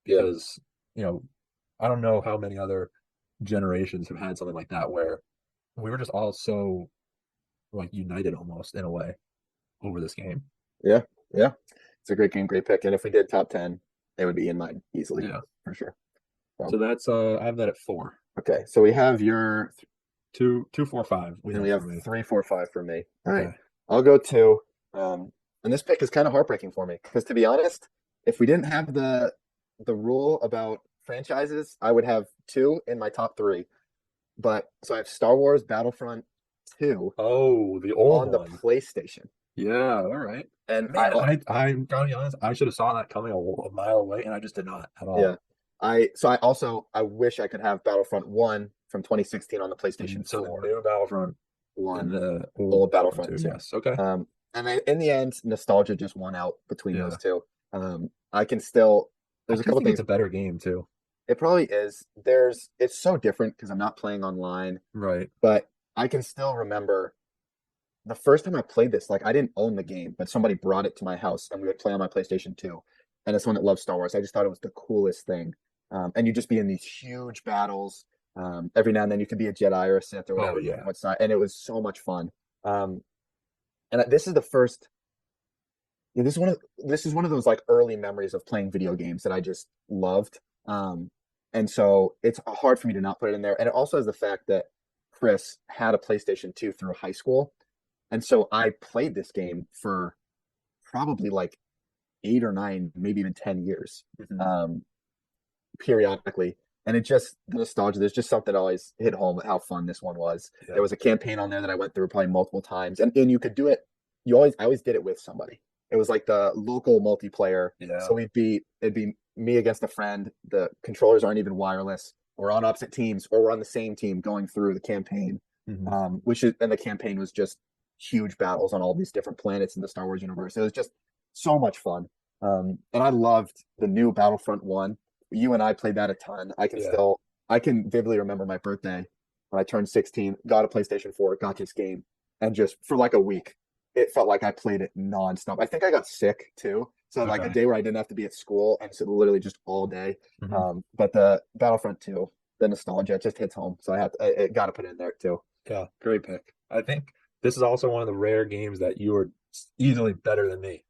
[SPEAKER 2] yeah
[SPEAKER 1] because you know I don't know how many other generations have had something like that where we were just all so like united almost in a way over this game.
[SPEAKER 2] yeah yeah. It's a great game, great pick. And if we did top 10, it would be in mine easily
[SPEAKER 1] Yeah.
[SPEAKER 2] for sure. So
[SPEAKER 1] So that's I have that at 4.
[SPEAKER 2] okay, so we have your
[SPEAKER 1] 2, 2, 4, 5 we
[SPEAKER 2] and we
[SPEAKER 1] have for
[SPEAKER 2] have
[SPEAKER 1] me.
[SPEAKER 2] 3, 4, 5 for me. All right,
[SPEAKER 1] Okay.
[SPEAKER 2] I'll go 2. And this pick is kind of heartbreaking for me because to be honest, if we didn't have the rule about franchises, I would have 2 in my top 3. But so I have Star Wars Battlefront 2
[SPEAKER 1] Oh, the old
[SPEAKER 2] on the
[SPEAKER 1] one.
[SPEAKER 2] PlayStation,
[SPEAKER 1] Yeah, all right.
[SPEAKER 2] and
[SPEAKER 1] Man, I'm gotta be honest, I should have saw that coming a mile away, and I just did not at
[SPEAKER 2] yeah,
[SPEAKER 1] all.
[SPEAKER 2] I wish I could have Battlefront 1 from 2016 on the PlayStation
[SPEAKER 1] So the
[SPEAKER 2] 4.
[SPEAKER 1] new Battlefront and
[SPEAKER 2] 1
[SPEAKER 1] the old
[SPEAKER 2] old
[SPEAKER 1] Battlefront
[SPEAKER 2] Battlefront
[SPEAKER 1] 2.
[SPEAKER 2] 2.
[SPEAKER 1] Yes. Okay.
[SPEAKER 2] And in the end, nostalgia just won out between those
[SPEAKER 1] Yeah.
[SPEAKER 2] two. I can still,
[SPEAKER 1] I
[SPEAKER 2] there's a
[SPEAKER 1] do
[SPEAKER 2] couple
[SPEAKER 1] think it's
[SPEAKER 2] things.
[SPEAKER 1] a better game too.
[SPEAKER 2] It probably is. It's so different because I'm not playing online,
[SPEAKER 1] Right.
[SPEAKER 2] but I can still remember the first time I played this. Like, I didn't own the game, but somebody brought it to my house and we would play on my PlayStation 2. And as someone that loves Star Wars, I just thought it was the coolest thing. And you just be in these huge battles. Every now and then you could be a Jedi or a Sith or
[SPEAKER 1] Oh
[SPEAKER 2] whatever,
[SPEAKER 1] yeah.
[SPEAKER 2] what side, and it was so much fun. Um, and this is the first yeah, this is one of those like early memories of playing video games that I just loved. And so it's hard for me to not put it in there. And it also has the fact that Chris had a PlayStation 2 through high school. And so I played this game for probably like 8 or 9, maybe even 10 years,
[SPEAKER 1] Mhm.
[SPEAKER 2] um, periodically. And it just the nostalgia, there's just something that always hit home how fun this one was.
[SPEAKER 1] Yeah.
[SPEAKER 2] There was a campaign on there that I went through probably multiple times. And you could do it, I always did it with somebody. It was like the local multiplayer.
[SPEAKER 1] Yeah.
[SPEAKER 2] So it'd be me against a friend. The controllers aren't even wireless. We're on opposite teams, or we're on the same team going through the campaign.
[SPEAKER 1] Mhm.
[SPEAKER 2] And the campaign was just huge battles on all these different planets in the Star Wars universe. It was just so much fun. And I loved the new Battlefront 1. You and I played that a ton.
[SPEAKER 1] Yeah.
[SPEAKER 2] I can vividly remember my birthday when I turned 16, got a PlayStation 4, got this game, and just for like a week, it felt like I played it nonstop. I think I got sick too. So like a
[SPEAKER 1] Okay.
[SPEAKER 2] day where I didn't have to be at school and so literally just all day.
[SPEAKER 1] Mhm.
[SPEAKER 2] But the Battlefront 2, the nostalgia just hits home. So I got to put it in there too.
[SPEAKER 1] Yeah, great pick. I think this is also one of the rare games that you are easily better than me,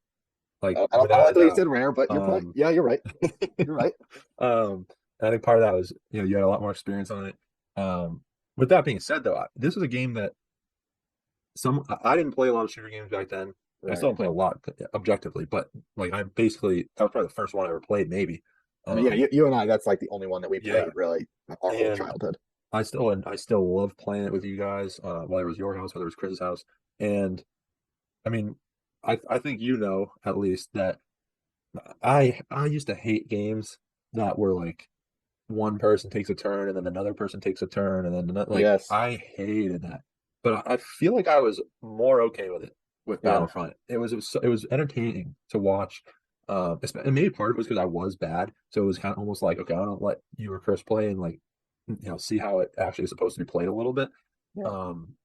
[SPEAKER 1] like
[SPEAKER 2] I don't
[SPEAKER 1] without
[SPEAKER 2] like
[SPEAKER 1] a
[SPEAKER 2] the way you
[SPEAKER 1] doubt.
[SPEAKER 2] said rare, but you're probably,
[SPEAKER 1] Um,
[SPEAKER 2] yeah, you're right. You're right.
[SPEAKER 1] I think part of that was, you had a lot more experience on it. Um, with that being said, though, this was a game that I didn't play a lot of shooter games back then. I
[SPEAKER 2] Right.
[SPEAKER 1] still don't play a lot objectively, but like I basically that was probably the first one I ever played, maybe.
[SPEAKER 2] I mean, yeah,
[SPEAKER 1] Um,
[SPEAKER 2] you and I, that's like the only one that we
[SPEAKER 1] yeah,
[SPEAKER 2] played really our whole
[SPEAKER 1] and
[SPEAKER 2] childhood.
[SPEAKER 1] I still love playing it with you guys, whether it was your house, whether it was Chris's house. And I mean, I think at least that I used to hate games that were like one person takes a turn and then another person takes a turn and then like
[SPEAKER 2] Yes.
[SPEAKER 1] I hated that. But I feel like I was more okay with it with
[SPEAKER 2] Yeah.
[SPEAKER 1] Battlefront. It was entertaining to watch. And maybe part of it was because I was bad, so it was kind of almost like, okay, I don't let you or Chris play and like see how it actually is supposed to be played a little bit.
[SPEAKER 2] Yeah.
[SPEAKER 1] Um,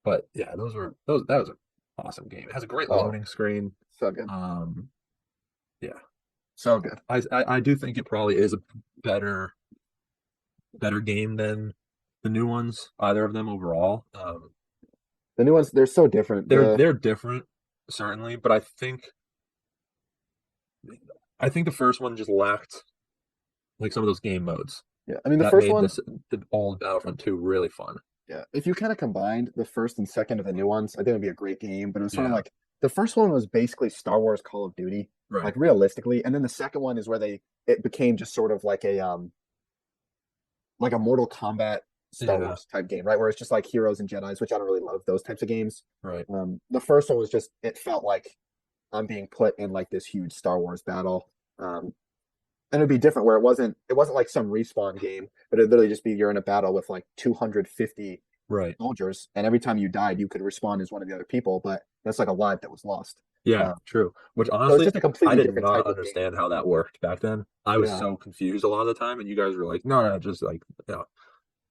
[SPEAKER 1] but yeah, those that was an awesome game. It has a great
[SPEAKER 2] Oh,
[SPEAKER 1] loading screen.
[SPEAKER 2] so good.
[SPEAKER 1] Um, yeah,
[SPEAKER 2] So good.
[SPEAKER 1] I do think it probably is a better better game than the new ones, either of them overall.
[SPEAKER 2] The new ones, they're so different.
[SPEAKER 1] They're different, certainly, but I think the first one just lacked like some of those game modes
[SPEAKER 2] Yeah. I mean, the
[SPEAKER 1] that
[SPEAKER 2] first
[SPEAKER 1] made
[SPEAKER 2] one,
[SPEAKER 1] the old Battlefront 2 really fun.
[SPEAKER 2] yeah, if you kind of combined the first and second of the new ones, I think it'd be a great game. But it was sort of
[SPEAKER 1] Yeah,
[SPEAKER 2] like the first one was basically Star Wars Call of Duty,
[SPEAKER 1] right.
[SPEAKER 2] like realistically, and then the second one is where it became just sort of like a Mortal Kombat Star
[SPEAKER 1] Yeah,
[SPEAKER 2] Wars type game, right? Where it's just like heroes and Jedi's, which I don't really love those types of games.
[SPEAKER 1] right.
[SPEAKER 2] The first one was just it felt like I'm being put in like this huge Star Wars battle. And it'd be different where it wasn't like some respawn game, but it'd literally just be you're in a battle with like 250
[SPEAKER 1] Right.
[SPEAKER 2] soldiers, and every time you died, you could respawn as one of the other people, but that's like a life that was lost.
[SPEAKER 1] Yeah,
[SPEAKER 2] Uh,
[SPEAKER 1] true. Which
[SPEAKER 2] so it's
[SPEAKER 1] honestly,
[SPEAKER 2] just a
[SPEAKER 1] I
[SPEAKER 2] completely
[SPEAKER 1] did
[SPEAKER 2] different
[SPEAKER 1] not
[SPEAKER 2] type of game.
[SPEAKER 1] understand how that worked back then. I was
[SPEAKER 2] Yeah,
[SPEAKER 1] so confused a lot of the time, and you guys were like, no, no, just like,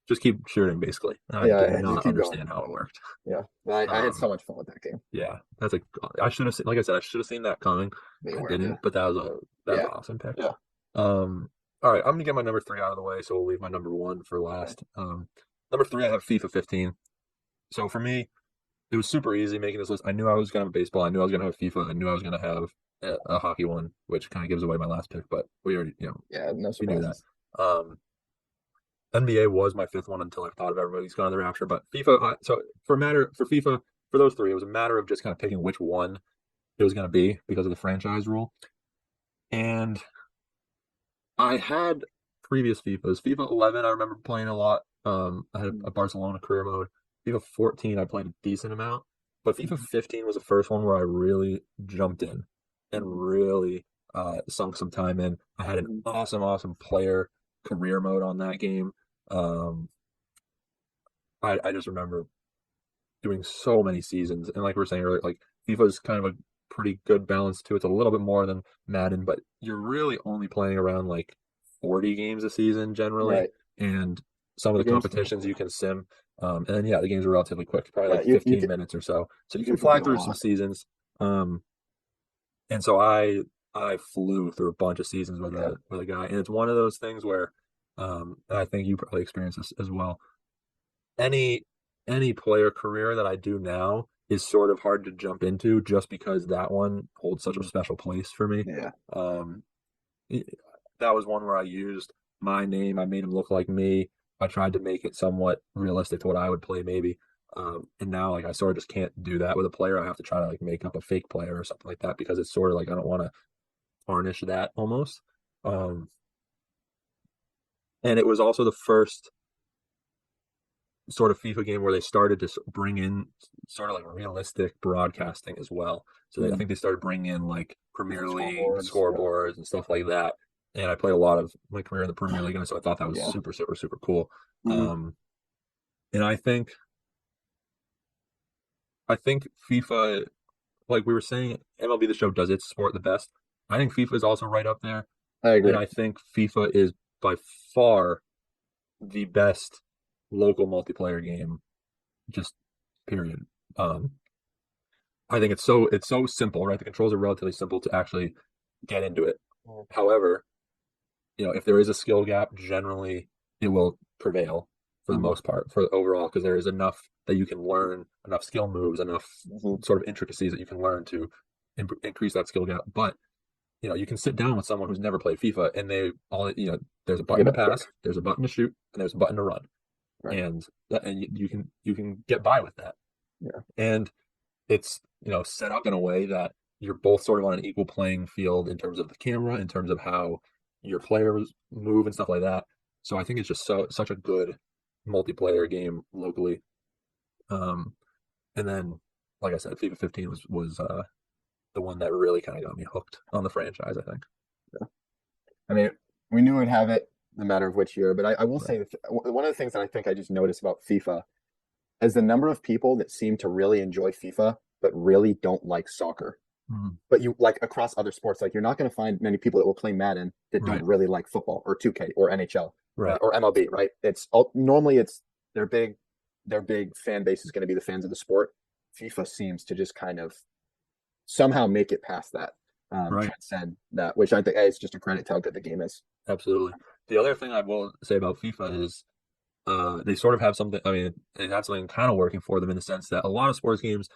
[SPEAKER 1] just keep shooting, basically. And I did
[SPEAKER 2] yeah, just
[SPEAKER 1] not
[SPEAKER 2] keep going.
[SPEAKER 1] understand how it worked.
[SPEAKER 2] Yeah, I had so
[SPEAKER 1] Um,
[SPEAKER 2] much fun with that game.
[SPEAKER 1] yeah, that's like I should have seen, like I said, I should have seen that coming.
[SPEAKER 2] They
[SPEAKER 1] I
[SPEAKER 2] were, yeah,
[SPEAKER 1] didn't, but that was
[SPEAKER 2] yeah,
[SPEAKER 1] an awesome pick.
[SPEAKER 2] yeah.
[SPEAKER 1] Um, all right, I'm gonna get my number three out of the way, so we'll leave my number one for
[SPEAKER 2] Okay.
[SPEAKER 1] last. Number three, I have FIFA 15. So for me, it was super easy making this list. I knew I was gonna have baseball. I knew I was gonna have FIFA. I knew I was gonna have a hockey one, which kind of gives away my last pick, but we already,
[SPEAKER 2] Yeah, no
[SPEAKER 1] we knew that.
[SPEAKER 2] surprises.
[SPEAKER 1] Um, NBA was my fifth one until I thought of everybody's gone to the Rapture. But FIFA, so for FIFA, for those three, it was a matter of just kind of picking which one it was going to be because of the franchise rule. And I had previous FIFAs. FIFA 11, I remember playing a lot. I had a Barcelona career mode. FIFA 14, I played a decent amount. But FIFA 15 was the first one where I really jumped in and really sunk some time in. I had an awesome, awesome player career mode on that game. Um, I just remember doing so many seasons. And like we were saying earlier, like FIFA is kind of a pretty good balance too. It's a little bit more than Madden, but you're really only playing around like 40 games a season generally.
[SPEAKER 2] Right.
[SPEAKER 1] And some of
[SPEAKER 2] The
[SPEAKER 1] the
[SPEAKER 2] game's
[SPEAKER 1] competitions you can sim. And then yeah, the games are relatively quick, probably
[SPEAKER 2] yeah,
[SPEAKER 1] like 15 minutes or so. So you
[SPEAKER 2] you
[SPEAKER 1] can
[SPEAKER 2] can play
[SPEAKER 1] fly
[SPEAKER 2] a
[SPEAKER 1] through some
[SPEAKER 2] lot.
[SPEAKER 1] seasons. And so I flew through a bunch of seasons
[SPEAKER 2] Yeah,
[SPEAKER 1] with a guy. And it's one of those things where and I think you probably experience this as well. Any player career that I do now is sort of hard to jump into just because that one holds such a special place for me.
[SPEAKER 2] yeah,
[SPEAKER 1] Um, that was one where I used my name. I made him look like me. I tried to make it somewhat realistic to what I would play, maybe. And now, like, I sort of just can't do that with a player. I have to try to like make up a fake player or something like that because it's sort of like I don't want to tarnish that almost. Um, and it was also the first sort of FIFA game where they started to bring in sort of like realistic broadcasting as well. So I think they started bringing in like Premier League
[SPEAKER 2] scoreboards. Yeah,
[SPEAKER 1] scoreboards and stuff like that. And I played a lot of my career in the Premier League, and so I thought that was
[SPEAKER 2] yeah.
[SPEAKER 1] super, super, super cool.
[SPEAKER 2] Mhm.
[SPEAKER 1] Um, and I think FIFA, like we were saying, MLB The Show does its sport the best. I think FIFA is also right up there,
[SPEAKER 2] I
[SPEAKER 1] and
[SPEAKER 2] agree.
[SPEAKER 1] I think FIFA is by far the best local multiplayer game, just period. Um, I think it's so simple, right? The controls are relatively simple to actually get into it.
[SPEAKER 2] Mhm.
[SPEAKER 1] However, if there is a skill gap, generally it will prevail for the
[SPEAKER 2] Mhm.
[SPEAKER 1] most part for overall because there is enough that you can learn, enough skill moves, enough
[SPEAKER 2] Mhm.
[SPEAKER 1] sort of intricacies that you can learn to increase that skill gap. But you can sit down with someone who's never played FIFA and they all, there's a
[SPEAKER 2] You
[SPEAKER 1] button
[SPEAKER 2] get
[SPEAKER 1] to
[SPEAKER 2] a pick,
[SPEAKER 1] pass, there's a button to shoot, and there's a button to run.
[SPEAKER 2] right?
[SPEAKER 1] And you can get by with that.
[SPEAKER 2] Yeah.
[SPEAKER 1] And it's, set up in a way that you're both sort of on an equal playing field in terms of the camera, in terms of how your players move and stuff like that. So I think it's just such a good multiplayer game locally. Um, and then, like I said, FIFA 15 was the one that really kind of got me hooked on the franchise, I think.
[SPEAKER 2] I mean, we knew we'd have it no matter of which year, but I will
[SPEAKER 1] Right.
[SPEAKER 2] say that one of the things that I think I just noticed about FIFA is the number of people that seem to really enjoy FIFA but really don't like soccer.
[SPEAKER 1] Mhm.
[SPEAKER 2] But you like across other sports, like you're not going to find many people that will play Madden that don't
[SPEAKER 1] Right.
[SPEAKER 2] really like football or 2K or NHL
[SPEAKER 1] Right.
[SPEAKER 2] or MLB, right? It's all, normally it's their big their big fan base is going to be the fans of the sport. FIFA seems to just kind of somehow make it past that,
[SPEAKER 1] Right.
[SPEAKER 2] transcend that, which I think hey, it's just a credit to how good the game is.
[SPEAKER 1] Absolutely. The other thing I will say about FIFA is they sort of have something. I mean, they have something kind of working for them in the sense that a lot of sports games,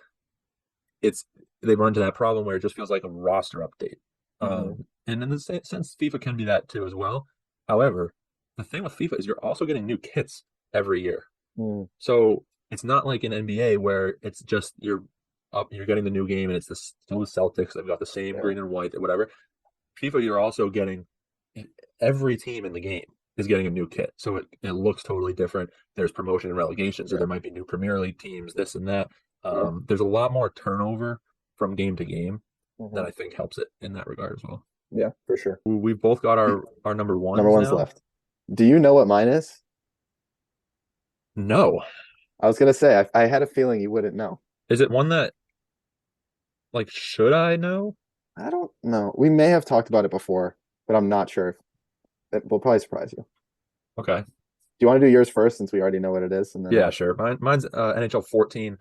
[SPEAKER 1] it's they run into that problem where it just feels like a roster update.
[SPEAKER 2] Mhm.
[SPEAKER 1] And in the sense, FIFA can be that too as well. However, the thing with FIFA is you're also getting new kits every year.
[SPEAKER 2] Mm,
[SPEAKER 1] So it's not like an NBA where it's just you're getting the new game and it's still the Celtics. They've got the same
[SPEAKER 2] yeah.
[SPEAKER 1] green and white or whatever. FIFA, you're also getting every team in the game is getting a new kit. So it looks totally different. There's promotion and relegation, so
[SPEAKER 2] Yeah.
[SPEAKER 1] there might be new Premier League teams, this and that.
[SPEAKER 2] Yeah.
[SPEAKER 1] There's a lot more turnover from game to game that
[SPEAKER 2] Mhm.
[SPEAKER 1] I think helps it in that regard as well.
[SPEAKER 2] Yeah, for sure.
[SPEAKER 1] We've both got
[SPEAKER 2] Do-
[SPEAKER 1] our number
[SPEAKER 2] Number
[SPEAKER 1] ones
[SPEAKER 2] one's
[SPEAKER 1] now.
[SPEAKER 2] left. Do you know what mine is?
[SPEAKER 1] No.
[SPEAKER 2] I was gonna say I had a feeling you wouldn't know.
[SPEAKER 1] Is it one that like should I know?
[SPEAKER 2] I don't know. We may have talked about it before, but I'm not sure. It will probably surprise you.
[SPEAKER 1] Okay.
[SPEAKER 2] Do you want to do yours first since we already know what it is, and then
[SPEAKER 1] Yeah,
[SPEAKER 2] I'll
[SPEAKER 1] sure. Mine's NHL 14.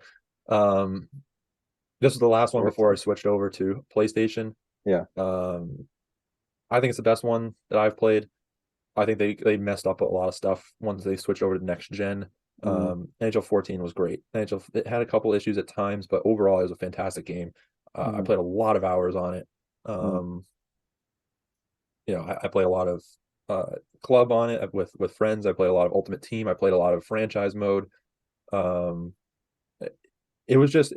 [SPEAKER 1] Um, this was the last one before I
[SPEAKER 2] 14.
[SPEAKER 1] switched over to PlayStation.
[SPEAKER 2] Yeah.
[SPEAKER 1] Um, I think it's the best one that I've played. I think they messed up a lot of stuff once they switched over to next gen.
[SPEAKER 2] Mm,
[SPEAKER 1] NHL 14 was great. NHL it had a couple issues at times, but overall it was a fantastic game. I
[SPEAKER 2] mm,
[SPEAKER 1] played a lot of hours on it.
[SPEAKER 2] mm,
[SPEAKER 1] Um, I played a lot of club on it with friends. I played a lot of Ultimate Team. I played a lot of franchise mode. Um, it was just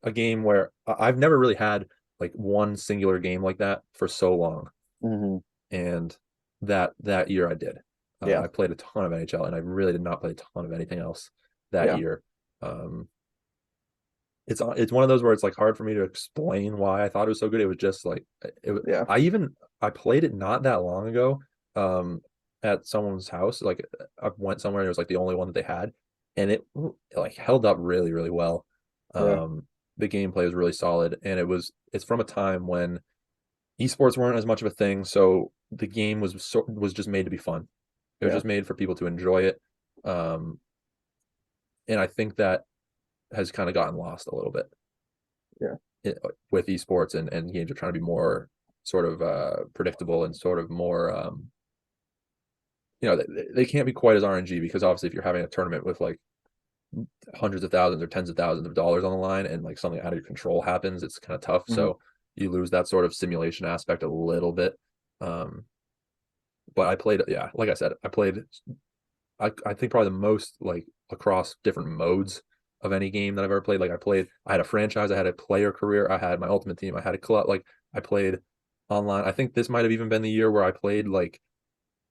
[SPEAKER 1] a game where I've never really had like one singular game like that for so long.
[SPEAKER 2] mhm.
[SPEAKER 1] And that year I did.
[SPEAKER 2] Yeah.
[SPEAKER 1] I played a ton of NHL, and I really did not play a ton of anything else that
[SPEAKER 2] Yeah.
[SPEAKER 1] year. Um, it's one of those where it's like hard for me to explain why I thought it was so good. It was just like it.
[SPEAKER 2] Yeah.
[SPEAKER 1] I played it not that long ago, at someone's house. Like I went somewhere and it was like the only one that they had, and it like held up really really well.
[SPEAKER 2] Yeah.
[SPEAKER 1] Um, the gameplay was really solid, and it's from a time when esports weren't as much of a thing, so the game was just made to be fun. It was
[SPEAKER 2] Yeah.
[SPEAKER 1] just made for people to enjoy it, um, and I think that has kind of gotten lost a little bit
[SPEAKER 2] Yeah.
[SPEAKER 1] with esports and games are trying to be more sort of predictable and sort of more they can't be quite as RNG because obviously if you're having a tournament with like hundreds of thousands or tens of thousands of dollars on the line and like something out of your control happens, it's kind of tough.
[SPEAKER 2] Mhm.
[SPEAKER 1] So you lose that sort of simulation aspect a little bit. But I played, yeah, like I said, I think probably the most like across different modes of any game that I've ever played. Like I had a franchise, I had a player career, I had my ultimate team, I had a club, like I played online. I think this might have even been the year where I played like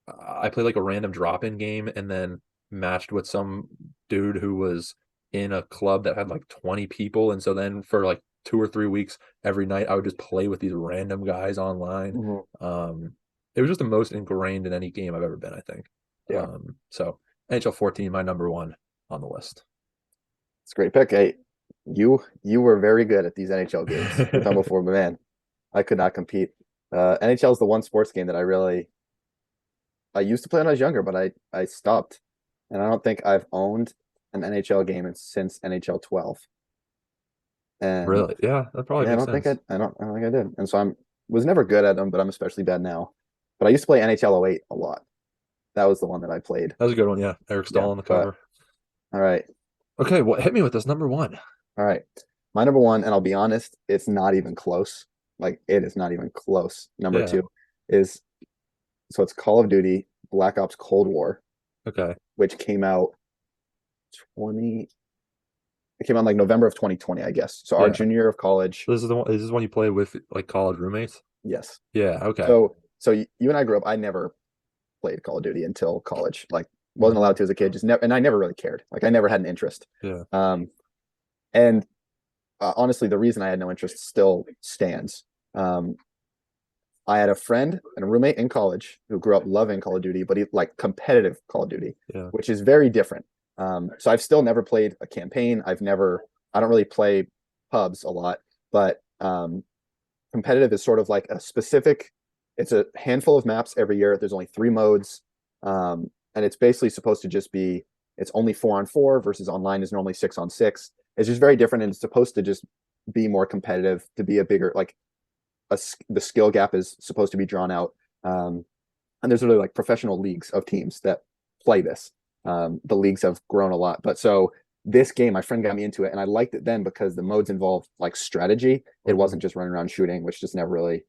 [SPEAKER 1] a random drop-in game and then matched with some dude who was in a club that had like 20 people. And so then for like 2 or 3 weeks every night, I would just play with these random guys online.
[SPEAKER 2] Mhm.
[SPEAKER 1] Um, it was just the most ingrained in any game I've ever been, I think.
[SPEAKER 2] Yeah.
[SPEAKER 1] So NHL 14, my number one on the list.
[SPEAKER 2] It's a great pick. Hey, you were very good at these NHL games. We've done before, but man, I could not compete. NHL is the one sports game that I used to play when I was younger, but I stopped, and I don't think I've owned an NHL game since NHL 12. And
[SPEAKER 1] Really? Yeah, that probably
[SPEAKER 2] yeah,
[SPEAKER 1] makes sense.
[SPEAKER 2] I don't think I did. And so was never good at them, but I'm especially bad now. But I used to play NHL '08 a lot. That was the one that I played.
[SPEAKER 1] That was a good one. Yeah, Eric
[SPEAKER 2] Yeah,
[SPEAKER 1] Stahl on the
[SPEAKER 2] but
[SPEAKER 1] cover.
[SPEAKER 2] all right,
[SPEAKER 1] Okay, well, hit me with this number one.
[SPEAKER 2] all right. My number one, and I'll be honest, it's not even close. Like it is not even close. Number
[SPEAKER 1] Yeah.
[SPEAKER 2] two is so it's Call of Duty Black Ops Cold War,
[SPEAKER 1] Okay.
[SPEAKER 2] which came out 20 it came out like November of 2020, I guess. So our
[SPEAKER 1] Yeah.
[SPEAKER 2] junior year of college.
[SPEAKER 1] This is the one. Is this one you play with like college roommates?
[SPEAKER 2] Yes.
[SPEAKER 1] Yeah. Okay.
[SPEAKER 2] So you and I grew up. I never played Call of Duty until college. Like wasn't
[SPEAKER 1] Mhm.
[SPEAKER 2] allowed to as a kid. Just never, and I never really cared. Like I never had an interest.
[SPEAKER 1] Yeah.
[SPEAKER 2] Um, and honestly, the reason I had no interest still stands. Um, I had a friend and a roommate in college who grew up loving Call of Duty, but he like competitive Call of Duty,
[SPEAKER 1] Yeah.
[SPEAKER 2] which is very different. So I've still never played a campaign. I don't really play pubs a lot, but competitive is sort of like a specific, it's a handful of maps every year. There's only 3 modes. And it's basically supposed to just be, it's only 4-on-4 versus online is normally 6-on-6. It's just very different. And it's supposed to just be more competitive, to be a bigger, like the skill gap is supposed to be drawn out. And there's really like professional leagues of teams that play this. The leagues have grown a lot, but so this game, my friend got me into it, and I liked it then because the modes involved like strategy. It
[SPEAKER 1] Mhm.
[SPEAKER 2] wasn't just running around shooting, which just never really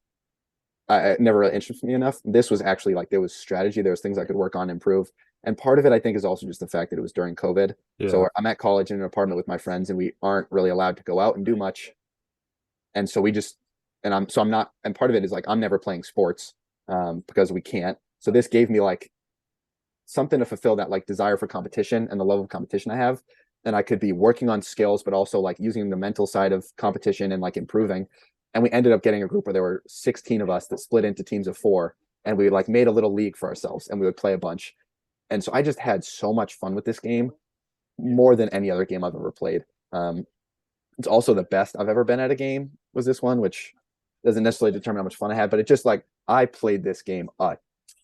[SPEAKER 2] interested me enough. This was actually like there was strategy, there was things I could work on, improve, and part of it I think is also just the fact that it was during COVID.
[SPEAKER 1] Yeah.
[SPEAKER 2] So I'm at college in an apartment with my friends, and we aren't really allowed to go out and do much, and so we just I'm not, and part of it is like I'm never playing sports because we can't. So this gave me like something to fulfill that like desire for competition and the love of competition I have. And I could be working on skills, but also like using the mental side of competition and like improving. And we ended up getting a group where there were 16 of us that split into teams of 4. And we like made a little league for ourselves and we would play a bunch. And so I just had so much fun with this game, more than any other game I've ever played. It's also the best I've ever been at a game was this one, which doesn't necessarily determine how much fun I had, but it just like I played this game a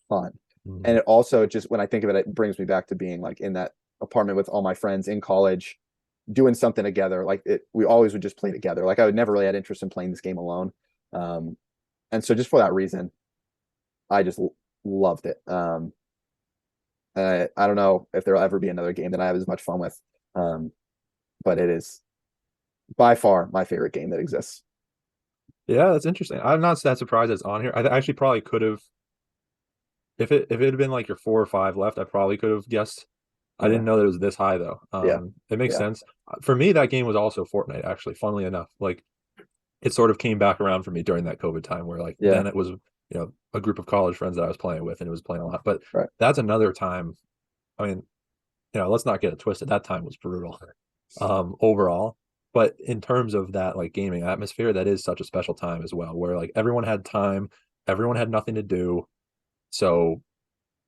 [SPEAKER 2] ton. And
[SPEAKER 1] Mhm.
[SPEAKER 2] it also just when I think of it, it brings me back to being like in that apartment with all my friends in college, doing something together. Like we always would just play together. Like I would never really had interest in playing this game alone. Um, and so just for that reason, I just loved it. I don't know if there'll ever be another game that I have as much fun with. Um, but it is by far my favorite game that exists.
[SPEAKER 1] Yeah, that's interesting. I'm not that surprised it's on here. I actually probably could have if it had been like your 4 or 5 left, I probably could have guessed. I
[SPEAKER 2] Yeah,
[SPEAKER 1] didn't know that it was this high though.
[SPEAKER 2] yeah,
[SPEAKER 1] It makes
[SPEAKER 2] yeah,
[SPEAKER 1] sense. For me, that game was also Fortnite, actually, funnily enough. Like it sort of came back around for me during that COVID time where like
[SPEAKER 2] yeah.
[SPEAKER 1] then it was, a group of college friends that I was playing with and it was playing a lot. But
[SPEAKER 2] Right.
[SPEAKER 1] that's another time. I mean, let's not get it twisted. That time was brutal, overall. But in terms of that like gaming atmosphere, that is such a special time as well, where like everyone had time, everyone had nothing to do. So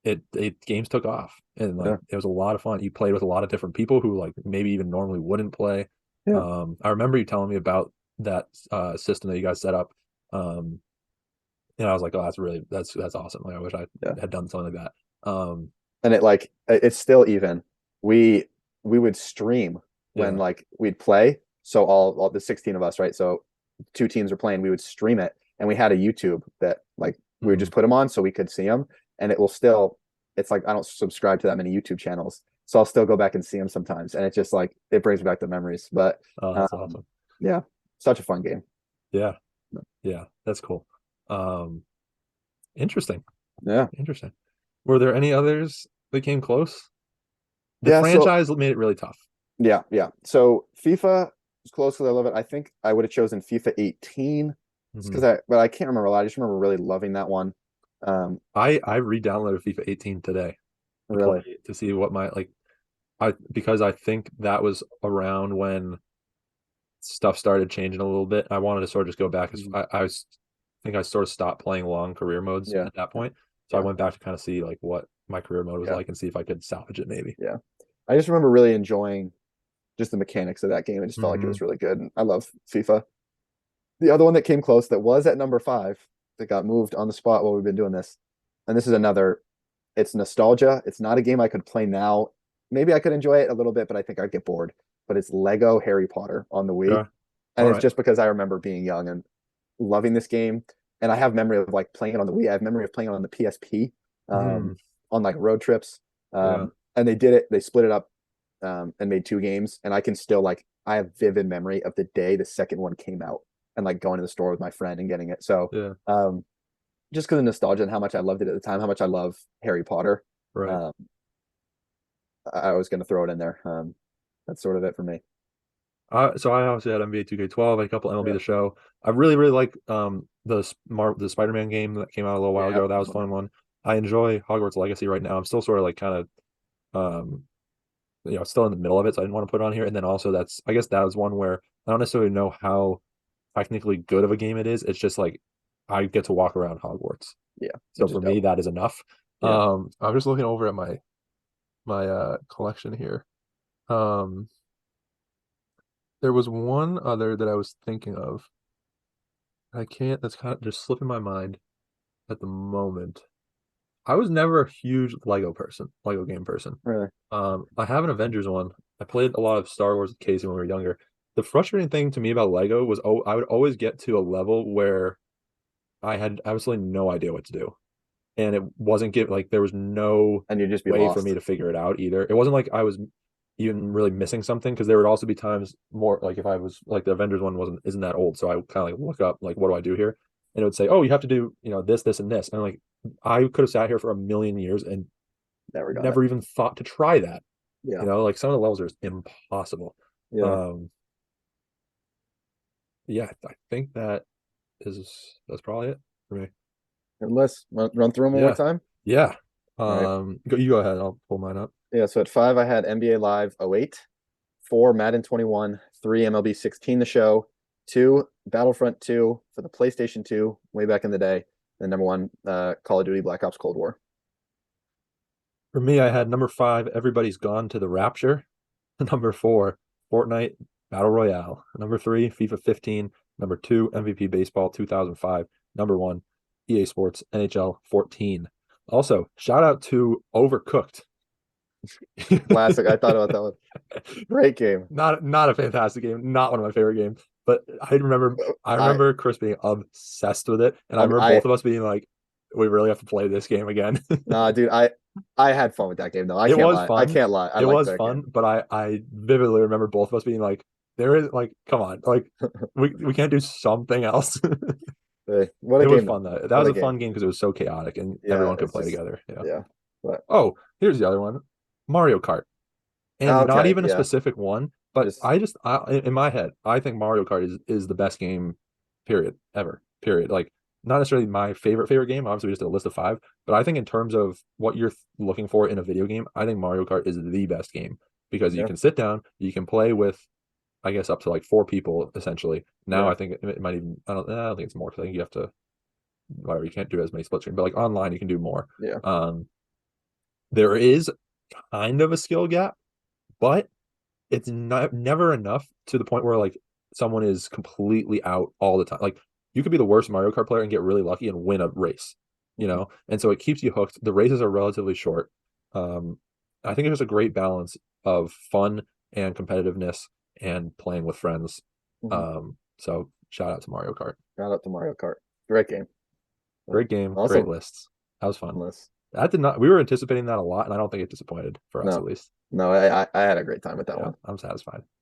[SPEAKER 1] it games took off and like
[SPEAKER 2] Yeah,
[SPEAKER 1] it was a lot of fun. You played with a lot of different people who like maybe even normally wouldn't play.
[SPEAKER 2] yeah,
[SPEAKER 1] I remember you telling me about that system that you guys set up. Um, and I was like, oh, that's awesome. Like I wish I
[SPEAKER 2] yeah.
[SPEAKER 1] had done something like that.
[SPEAKER 2] And it like it's still even. We we would stream when
[SPEAKER 1] Yeah.
[SPEAKER 2] like we'd play. So all the 16 of us, right? So 2 teams were playing, we would stream it, and we had a YouTube that like we would
[SPEAKER 1] Mhm.
[SPEAKER 2] just put them on so we could see them, and it will still. It's like I don't subscribe to that many YouTube channels, so I'll still go back and see them sometimes, and it just like it brings me back to memories. But
[SPEAKER 1] Oh, that's
[SPEAKER 2] um,
[SPEAKER 1] awesome.
[SPEAKER 2] yeah, such a fun game.
[SPEAKER 1] Yeah. Yeah. That's cool. Um, interesting.
[SPEAKER 2] Yeah,
[SPEAKER 1] Interesting. Were there any others that came close? The
[SPEAKER 2] yeah. So
[SPEAKER 1] franchise made it really tough.
[SPEAKER 2] yeah, yeah. So FIFA is close because I love it. I think I would have chosen FIFA 18. It's
[SPEAKER 1] Mhm.
[SPEAKER 2] because but I can't remember a lot. I just remember really loving that one.
[SPEAKER 1] I re-downloaded FIFA 18 today to
[SPEAKER 2] Really.
[SPEAKER 1] play to see what my like because I think that was around when stuff started changing a little bit. I wanted to sort of just go back.
[SPEAKER 2] Mhm.
[SPEAKER 1] Think I sort of stopped playing long career modes
[SPEAKER 2] Yeah,
[SPEAKER 1] at that point. So I
[SPEAKER 2] yeah,
[SPEAKER 1] went back to kind of see like what my career mode was
[SPEAKER 2] yeah,
[SPEAKER 1] like and see if I could salvage it maybe.
[SPEAKER 2] yeah. I just remember really enjoying just the mechanics of that game. It just felt like it
[SPEAKER 1] Hmm.
[SPEAKER 2] was really good. And I love FIFA. The other one that came close that was at number 5 that got moved on the spot while we've been doing this. And this is another, it's nostalgia. It's not a game I could play now. Maybe I could enjoy it a little bit, but I think I'd get bored. But it's Lego Harry Potter on the Wii.
[SPEAKER 1] Okay.
[SPEAKER 2] And
[SPEAKER 1] All
[SPEAKER 2] it's
[SPEAKER 1] right.
[SPEAKER 2] just because I remember being young and loving this game. And I have memory of like playing it on the Wii. I have memory of playing it on the PSP. Um,
[SPEAKER 1] Hmm.
[SPEAKER 2] on like road trips.
[SPEAKER 1] Yeah.
[SPEAKER 2] And they did it. They split it up and made two games. And I can still like I have vivid memory of the day the second one came out and like going to the store with my friend and getting it. So
[SPEAKER 1] Yeah.
[SPEAKER 2] just because of nostalgia and how much I loved it at the time, how much I love Harry Potter.
[SPEAKER 1] Right.
[SPEAKER 2] Um, I was going to throw it in there. That's sort of it for me.
[SPEAKER 1] So I obviously had NBA 2K12, a couple MLB
[SPEAKER 2] Yeah.
[SPEAKER 1] The Show. I really, really like the Spider-Man game that came out a little while
[SPEAKER 2] Yeah.
[SPEAKER 1] ago. That was a fun one. I enjoy Hogwarts Legacy right now. I'm still sort of like kind of still in the middle of it, so I didn't want to put it on here. And then also I guess that was one where I don't necessarily know how technically good of a game it is. It's just like I get to walk around Hogwarts.
[SPEAKER 2] Yeah.
[SPEAKER 1] So
[SPEAKER 2] Which is
[SPEAKER 1] for me,
[SPEAKER 2] dope.
[SPEAKER 1] that is enough.
[SPEAKER 2] Yeah.
[SPEAKER 1] I'm just looking over at my collection here. Um, there was one other that I was thinking of. I can't, that's kind of just slipping my mind at the moment. I was never a huge Lego person, Lego game person.
[SPEAKER 2] Really.
[SPEAKER 1] I have an Avengers one. I played a lot of Star Wars with Casey when we were younger. The frustrating thing to me about Lego was, oh, I would always get to a level where I had absolutely no idea what to do. And it wasn't give like there was no
[SPEAKER 2] And you'd just be
[SPEAKER 1] way for me
[SPEAKER 2] lost.
[SPEAKER 1] to figure it out either. It wasn't like I was even really missing something because there would also be times more like if I was like the Avengers one wasn't isn't that old, so I would kind of like look up like what do I do here, and it would say, oh, you have to do this, this, and this, and I'm like I could have sat here for a million years and
[SPEAKER 2] Never got it.
[SPEAKER 1] never even thought to try that.
[SPEAKER 2] Yeah.
[SPEAKER 1] Like some of the levels are impossible.
[SPEAKER 2] Yeah.
[SPEAKER 1] Um, yeah, I think that's probably it for me.
[SPEAKER 2] Unless run through them one more
[SPEAKER 1] Yeah,
[SPEAKER 2] time.
[SPEAKER 1] yeah.
[SPEAKER 2] All right.
[SPEAKER 1] You go ahead. I'll pull mine up.
[SPEAKER 2] Yeah. So at 5, I had NBA Live '08, 4, Madden 21, 3, MLB 16, the show, 2, Battlefront 2 for the PlayStation 2, way back in the day. And number 1, Call of Duty Black Ops Cold War.
[SPEAKER 1] For me, I had number 5, Everybody's Gone to the Rapture. Number 4, Fortnite Battle Royale. Number 3, FIFA 15. Number 2, MVP Baseball 2005. Number 1, EA Sports NHL 14. Also, shout out to Overcooked.
[SPEAKER 2] Classic. I thought about that one. Great game.
[SPEAKER 1] Not a fantastic game, not one of my favorite games, but I
[SPEAKER 2] I
[SPEAKER 1] remember Chris being obsessed with it, and I
[SPEAKER 2] I,
[SPEAKER 1] remember
[SPEAKER 2] I
[SPEAKER 1] both of us being like, we really have to play this game again.
[SPEAKER 2] nah, dude. I had fun with that game though. I
[SPEAKER 1] It
[SPEAKER 2] can't
[SPEAKER 1] was
[SPEAKER 2] lie. I
[SPEAKER 1] fun.
[SPEAKER 2] can't lie. I
[SPEAKER 1] It
[SPEAKER 2] liked
[SPEAKER 1] was
[SPEAKER 2] that game.
[SPEAKER 1] fun, but I vividly remember both of us being like, there is like, come on, like we can't do something else.
[SPEAKER 2] Hey, what a
[SPEAKER 1] It was
[SPEAKER 2] game though.
[SPEAKER 1] fun though. That
[SPEAKER 2] What
[SPEAKER 1] was
[SPEAKER 2] a
[SPEAKER 1] a
[SPEAKER 2] game.
[SPEAKER 1] fun game because it was so chaotic and
[SPEAKER 2] Yeah,
[SPEAKER 1] everyone could
[SPEAKER 2] it's
[SPEAKER 1] play
[SPEAKER 2] just
[SPEAKER 1] together. Yeah.
[SPEAKER 2] yeah. But
[SPEAKER 1] Oh, here's the other one. Mario Kart. And not
[SPEAKER 2] okay,
[SPEAKER 1] even a
[SPEAKER 2] yeah.
[SPEAKER 1] specific one, but
[SPEAKER 2] Just
[SPEAKER 1] in my head, I think Mario Kart is the best game, period, ever. Period. Like not necessarily my favorite game. Obviously, we just did a list of 5, but I think in terms of what you're looking for in a video game, I think Mario Kart is the best game because you
[SPEAKER 2] yeah,
[SPEAKER 1] can sit down, you can play with, I guess, up to like 4 people essentially. Now
[SPEAKER 2] yeah,
[SPEAKER 1] I think it might even I don't think it's more because I think you have to whatever you can't do as many split screen, but like online you can do more.
[SPEAKER 2] yeah.
[SPEAKER 1] Um, there is kind of a skill gap, but it's not never enough to the point where like someone is completely out all the time. Like you could be the worst Mario Kart player and get really lucky and win a race,
[SPEAKER 2] Mhm.
[SPEAKER 1] and so it keeps you hooked. The races are relatively short. Um, I think it's a great balance of fun and competitiveness and playing with friends.
[SPEAKER 2] Mhm.
[SPEAKER 1] So shout out to Mario Kart.
[SPEAKER 2] Shout out to Mario Kart. Great game. Well,
[SPEAKER 1] Great game, great
[SPEAKER 2] awesome.
[SPEAKER 1] lists. That was fun.
[SPEAKER 2] Unless
[SPEAKER 1] That did not. We were anticipating that a lot, and I don't think it disappointed for us
[SPEAKER 2] no,
[SPEAKER 1] at least.
[SPEAKER 2] no, I had a great time with that
[SPEAKER 1] Yeah,
[SPEAKER 2] one.
[SPEAKER 1] I'm satisfied.